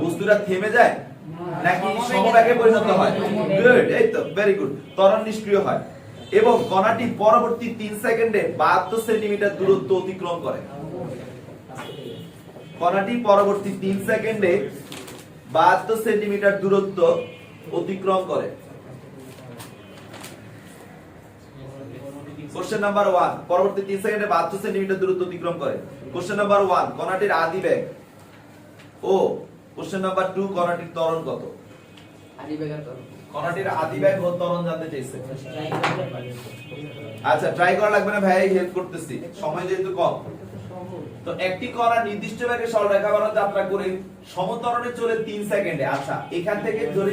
বস্তুটা থেমে যায় নাকি সমবেগে পরিণত হয়? গুড, এই তো ভেরি গুড। ত্বরণ নিষ্ক্রিয় হয় এবং কণাটি পরবর্তী 3 সেকেন্ডে 72 সেন্টিমিটার দূরত্ব অতিক্রম করে। কণাটি পরবর্তী 3 সেকেন্ডে 72 সেন্টিমিটার দূরত্ব অতিক্রম করে। কোশ্চেন নাম্বার 1, পরবর্তী 3 সেকেন্ডে 72 সেন্টিমিটার দূরত্ব অতিক্রম করে। কোশ্চেন নাম্বার 1, কণাটির আদি বেগ ও। কোশ্চেন নাম্বার 2, কণাটির ত্বরণ কত? কণাটির আদি বেগ ও ত্বরণ জানতে চাইছে। আচ্ছা, ট্রাই করা লাগবে না ভাই, হেল্প করতেছি, সময় যেহেতু কম। তো একটি কণা নির্দিষ্ট বেগে সরল রেখা বরাবর যাত্রা করে সমতরণে চলে 3 সেকেন্ডে। আচ্ছা, এখান থেকে ধরে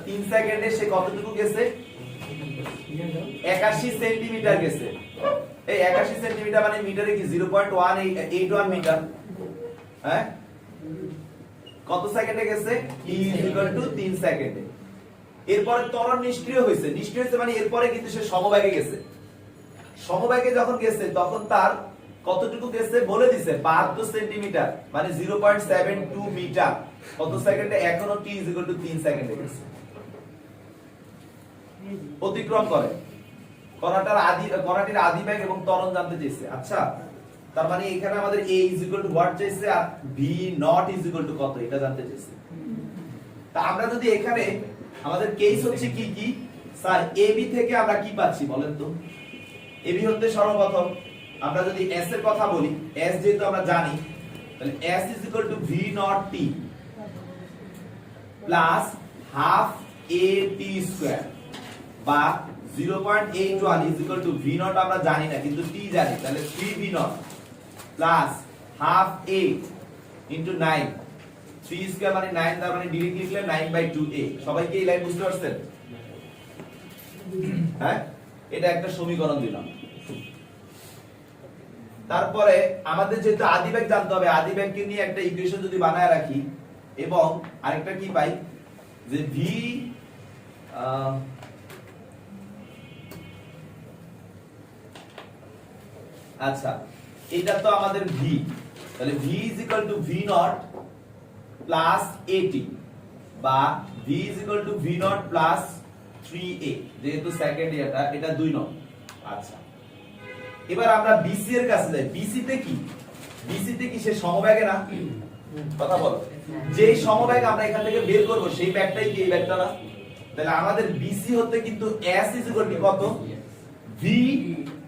3 সেকেন্ডে সে কতটুকু গেছে? 81 সেন্টিমিটার গেছে। এই 81 সেন্টিমিটার মানে মিটারে কি 0.181 মিটার? হ্যাঁ, কত সেকেন্ডে গেছে? e 3 সেকেন্ডে। এরপরে ত্বরণ নিষ্ক্রিয় হয়েছে। নিষ্ক্রিয় হয়েছে মানে এরপরে কিন্তু সে সমবেগে গেছে। সমবেগে যখন গেছে তখন তার কতটুকু গেছে বলে দিছে, 72 সেন্টিমিটার মানে 0.72 মিটার। কত সেকেন্ডে? এখনো t 3 সেকেন্ডে গেছে, অতিক্রম করে। কণাটির আদি বেগ এবং ত্বরণ জানতে চাইছে। আচ্ছা, তার মানে এখানে আমাদের a what চাইছে আর v not কত এটা জানতে চাইছে। তা আমরা যদি এখানে আমাদের কেস হচ্ছে কি কি স্যার, ab থেকে আমরা কি পাচ্ছি বলেন তো? ab হতে সর্বপ্রথম আমরা যদি s এর কথা বলি, s যেহেতু আমরা জানি, তাহলে s v not t plus half at square বা 0.81 v not আমরা জানি না কিন্তু t জানি, তাহলে 3v not plus half a into 9, 3 square মানে 9, তার মানে ডিরেক্ট লিখলে 9/2a। সবাই কি এই লাইন বুঝতে পারছেন? হ্যাঁ, এটা একটা সমীকরণ দিলাম। তারপরে আমাদের যেহেতু আদি বেগ জানতে হবে, আদি বেগকে নিয়ে একটা ইকুয়েশন যদি বানায় রাখি এবং আরেকটা কি পাই যে v আচ্ছা, এটা তো আমাদের v, তাহলে v v naught plus at বা v v naught plus 3a, যেহেতু সেকেন্ড এটা 2 নং। আচ্ছা, এবার আমরা bc এর কাছে যাই। bc তে কি সে সমবেগে না? কথা বলো, যেই সমবেগ আমরা এখান থেকে বের করব সেই ব্যাগটাই কি এই ব্যাগটা না? তাহলে আমাদের bc হতে কিন্তু s কত? v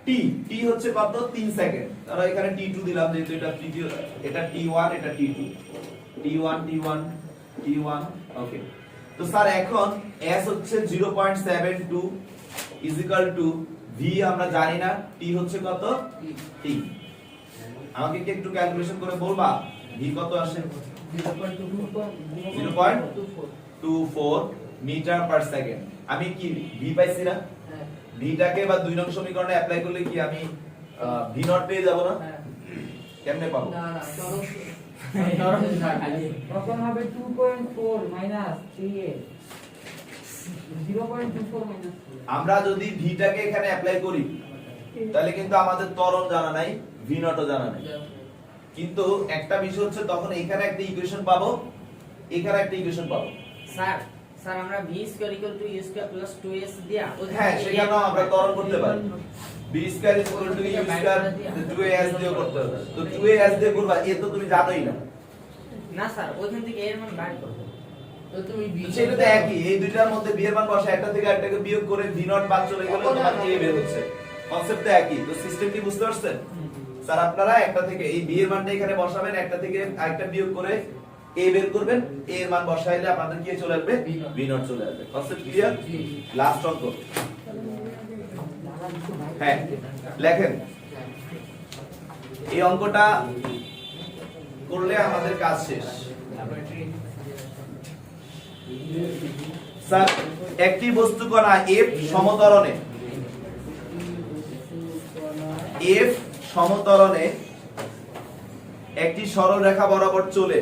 t, t হচ্ছে কত? 3 সেকেন্ড। তাহলে এখানে t2 দিলাম, যেহেতু এটা তৃতীয়, এটা t1, এটা t2, t1 t1 t1। ওকে, তো স্যার এখন s হচ্ছে 0.72 v আমরা জানি না, t হচ্ছে কত? t। আমাকে কি একটু ক্যালকুলেশন করে বলবা v কত আসে? 0.24 মিটার পার সেকেন্ড। আমি কি v পাইছি না? v টাকে বা 2 নং সমীকরণে অ্যাপ্লাই করলে কি আমি v নট পেয়ে যাব না? কেমনে পাবো? না না, তখন হবে 2.4 মাইনাস 3a 0.24 মাইনাস। আমরা যদি v টাকে এখানে অ্যাপ্লাই করি তাহলে কিন্তু আমাদের ত্বরণ জানা নাই, v নটও জানা নাই। কিন্তু একটা বিষয় হচ্ছে তখন এখানে একটা ইকুয়েশন পাবো, এখানে একটা ইকুয়েশন পাবো। স্যার আমরা v square equal to u square plus 2s দিয়া হ্যাঁ, সেখানেও আমরা ত্বরণ করতে পারি। b square equal to u square 2as দিয়ে করতে হবে। তো 2as দিয়ে করবা, এ তো তুমি জানোই না। না স্যার, ওইখান থেকে এর মান বাইর করব। তো তুমি সেটা তো একই, এই দুইটার মধ্যে b এর মান বসা, একটা থেকে আরেকটাকে বিয়োগ করে v নট বাদ চলে গেলে তোমার a বের হচ্ছে। কনসেপ্ট তো একই। তো সিস্টেমটি বুঝতে পারছেন? স্যার আপনারা একটা থেকে এই b এর মানটা এখানে বসাবেন, একটা থেকে আরেকটা বিয়োগ করে a বের করবেন, a এর মান বসাইলে আপনাদের কি চলে আসবে, v নট চলে আসবে। Concept clear? লাস্ট অঙ্ক, হ্যাঁ লেখেন। এই অঙ্কটা করলে আমাদের কাজ শেষ। স্যার একটি বস্তু কণা f সমতরণে একটি সরল রেখা বরাবর চলে,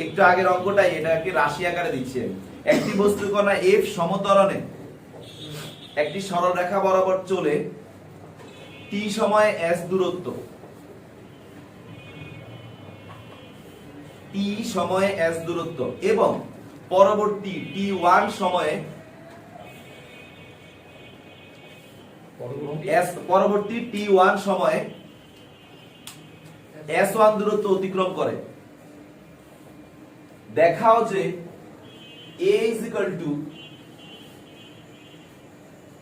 একটু আগের অঙ্কটাই এটাকে রাশি আকারে দিচ্ছে। একটি বস্তু কণা f সমতরণে একটি সরল রেখা বরাবর চলে t সময়ে s দূরত্ব, t সময়ে s দূরত্ব এবং পরবর্তী t1 সময়ে পরবর্তী t1 সময়ে s1 দূরত্ব অতিক্রম করে। দেখাও যে a is equal to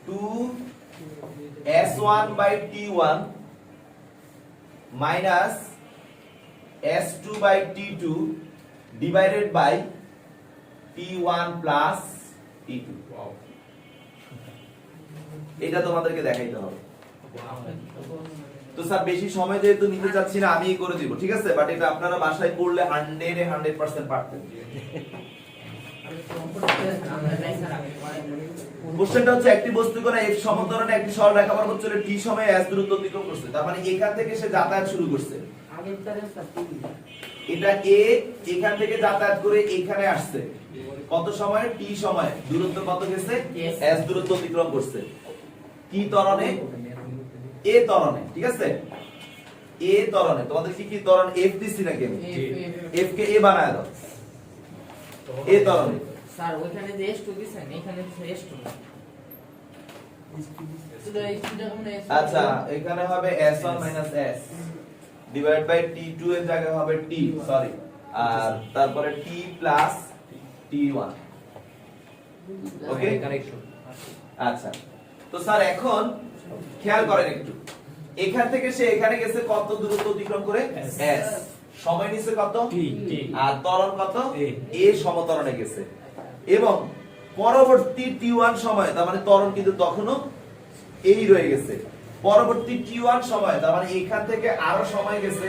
2s1 by t1 minus s2 by t2 divided by t1 plus t2। এটা তোমাদেরকে দেখাইতে হবে। তো স্যার বেশি সময় যেহেতু নিতে চাচ্ছি না, আমিই করে দিব, ঠিক আছে? বাট এটা আপনারা বাসায় করলে 100% পারতেন। কোশ্চেনটা হচ্ছে একটি বস্তু কণা f সমতরণে একটি সরল রেখা বরাবর চলে t সময়ে s দূরত্ব অতিক্রম করছে। তার মানে এখান থেকে সে যাতায়াত শুরু করছে। এটা a এখান থেকে যাতায়াত করে এখানে আসছে কত সময়ে, t সময়ে। দূরত্ব কত গেছে, s দূরত্ব অতিক্রম করছে। কি ত্বরণে, a ত্বরণে, ঠিক আছে? a ত্বরণে। তোমাদের কি ত্বরণ f দিছি নাকি? f কে a বানায় দাও, a ত্বরণে। স্যার ওখানে যে s2 দিছেন এখানে s2 আচ্ছা এখানে হবে s1 s divide by t2 এর জায়গায় হবে t, সরি, আর তারপরে t প্লাস t1। ওকে কারেকশন। আচ্ছা তো স্যার এখন খেয়াল করেন একটু, এখান থেকে সে এখানে গেছে কত দূরত্ব অতিক্রম করে, s। সময় নিছে কত, t, আর ত্বরণ কত, a সমতরণে গেছে। এবং পরবর্তী t1 সময়, তার মানে ত্বরণ কিন্তু তখনও এই রয়ে গেছে। পরবর্তী t1 সময়, তার মানে এখান থেকে আরো সময় গেছে,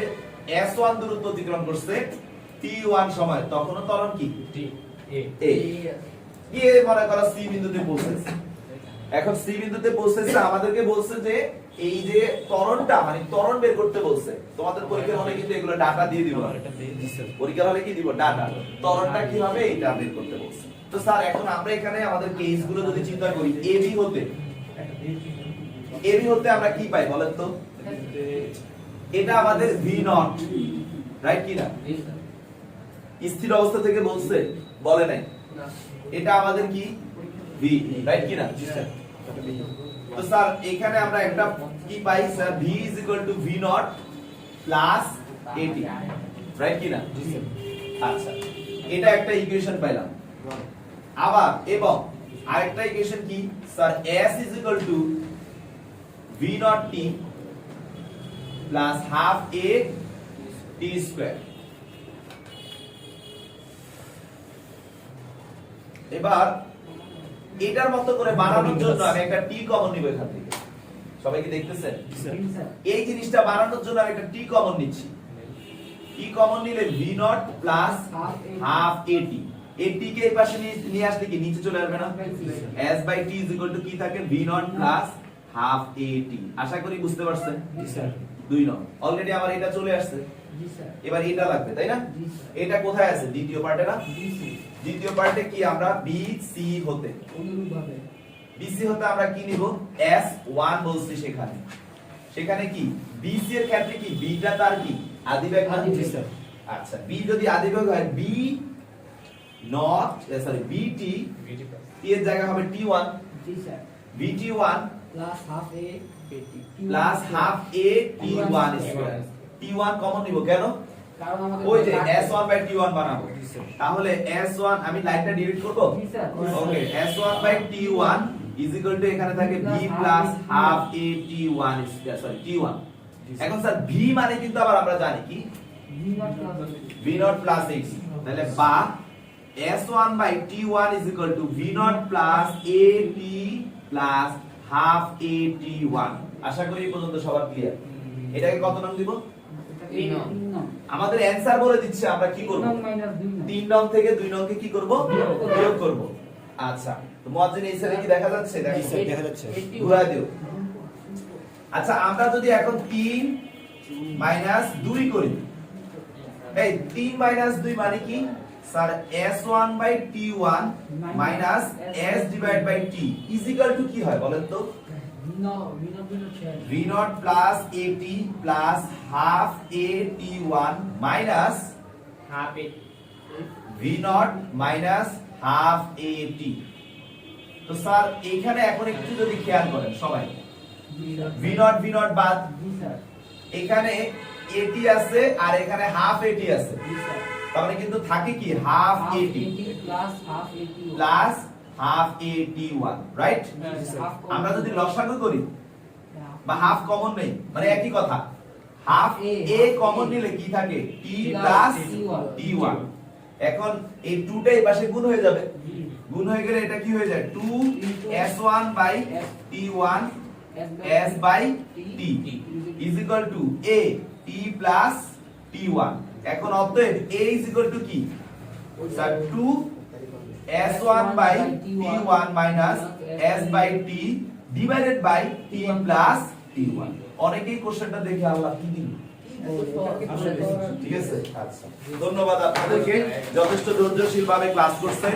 s1 দূরত্ব অতিক্রম করছে t1 সময়, তখনও ত্বরণ কি, t, a। এ মনে করো c বিন্দুতে পৌঁছেছে। এখন c বিন্দুতে পৌঁছেছে, আমাদেরকে বলছে যে এই যে ত্বরণটা, মানে ত্বরণ বের করতে বলছে। তোমাদের পরীক্ষার হলে কিন্তু এগুলো ডাটা দিয়ে দিব, পরীক্ষার হলে কি দিব, ডাটা। ত্বরণটা কি হবে এটা বের করতে বলছে। তো স্যার এখন আমরা এখানে আমাদের কেসগুলো যদি চিন্তা করি, এবি হতে আমরা কি পাই বলেন তো? এটা আমাদের ভি নট, রাইট কি না? স্থির অবস্থা থেকে বলছে, বলে নাই। এটা আমাদের কি, ভি, রাইট কি না? তো স্যার এখানে আমরা একটা কি পাই sir, v is equal to v naught plus at, right কি না? আচ্ছা এটা একটা ইকুয়েশন পাইলাম। আবার এবং আরেকটা ইকুয়েশন কি sir, s is equal to v naught t plus half a t square। এবার এটার মতো করে বানানোর জন্য আমি একটা টি কমন নিব এখান থেকে। সবাই কি দেখতেছেন? এই জিনিসটা বানানোর জন্য আমি একটা টি কমন নিচ্ছি। টি কমন নিলে v not plus half at, at কে এই পাশে নিয়ে আসলে কি নিচে চলে আসবে না? s by t is equal to কি থাকে, v not plus half at। আশা করি বুঝতে পারছেন? জি স্যার। 2 নট অলরেডি আমার এটা চলে আসছে। জি স্যার। এবার এটা লাগবে তাই না? জি স্যার। এটা কোথায় আছে, দ্বিতীয় পার্টে না? জি স্যার। দ্বিতীয় পার্টে কি আমরা BC হতে, অনুরূপভাবে BC হতে আমরা কি নিব, S1 বলছি সেখানে। সেখানে কি BC এর ক্ষেত্রে কি বিটা তার কি আদিবেগ না? জি স্যার। আচ্ছা B যদি আদিবেগ হয়, B not sorry BT, T এর জায়গা হবে T1। G sir. BT1 plus half A T1 square. T1 common নিব কেন? কারণ আমাদের ওই যে S1 বাই T1 বানাবো। তাহলে S1 আমি লাইনটা ডিলিট করব। জি sir. Okay, S1 by T1 is equal to এখানে থাকে V plus half A T1 square, sorry T1। এখন স্যার V মানে কিন্তু আবার আমরা জানি কি, V V naught plus v0 plus 80 তাহলে বা s1 by t1 is equal to v0 plus at plus half at1 আশা করি এই পর্যন্ত সবার ক্লিয়ার এটাকে কত নাম দিব তিন নং আমাদের অ্যানসার বলে দিচ্ছে আমরা কি করব মাইনাস 2 নং 3 নং থেকে 2 নংকে কি করব বিয়োগ করব। বিয়োগ করব আচ্ছা তো মুয়াজ্জিন এই সাইডে কি দেখা যাচ্ছে জি দেখো স্যার দেখা যাচ্ছে ঘুরা দিও আচ্ছা আমরা যদি এখন 3 মাইনাস 2 করি এই 3 মাইনাস 2 মানে কি sir s1 by t1 minus s divide by t is equal to কি হয় বলেন তো v0 plus at plus half at1 minus half a v0 minus half at তো স্যার এখানে এখন একটু যদি খেয়াল করেন সবাই v0 বাদ এখানে at আছে আর এখানে হাফ at আছে তার মানে কিন্তু থাকে কি half at plus half at1 right আমরা যদি লসাগু করি বা হাফ কমন নেই মানে একই কথা হাফ a কমন নিলে কি থাকে t প্লাস t1 এখন এই 2টা এই পাশে গুণ হয়ে যাবে গুণ হয়ে গেলে এটা কি হয়ে যায় 2 s1 by t1 s by t is equal to a t plus t1 এখন অতএব a is equal to কি sir 2 s1 by t1 minus s by t divided by t plus t1 অনেকেই কোশ্চেনটা দেখে আল্লাহ কি দিল ঠিক আছে আচ্ছা ধন্যবাদ আপনাদেরকে যথেষ্ট ধৈর্যশীল ভাবে ক্লাস করছেন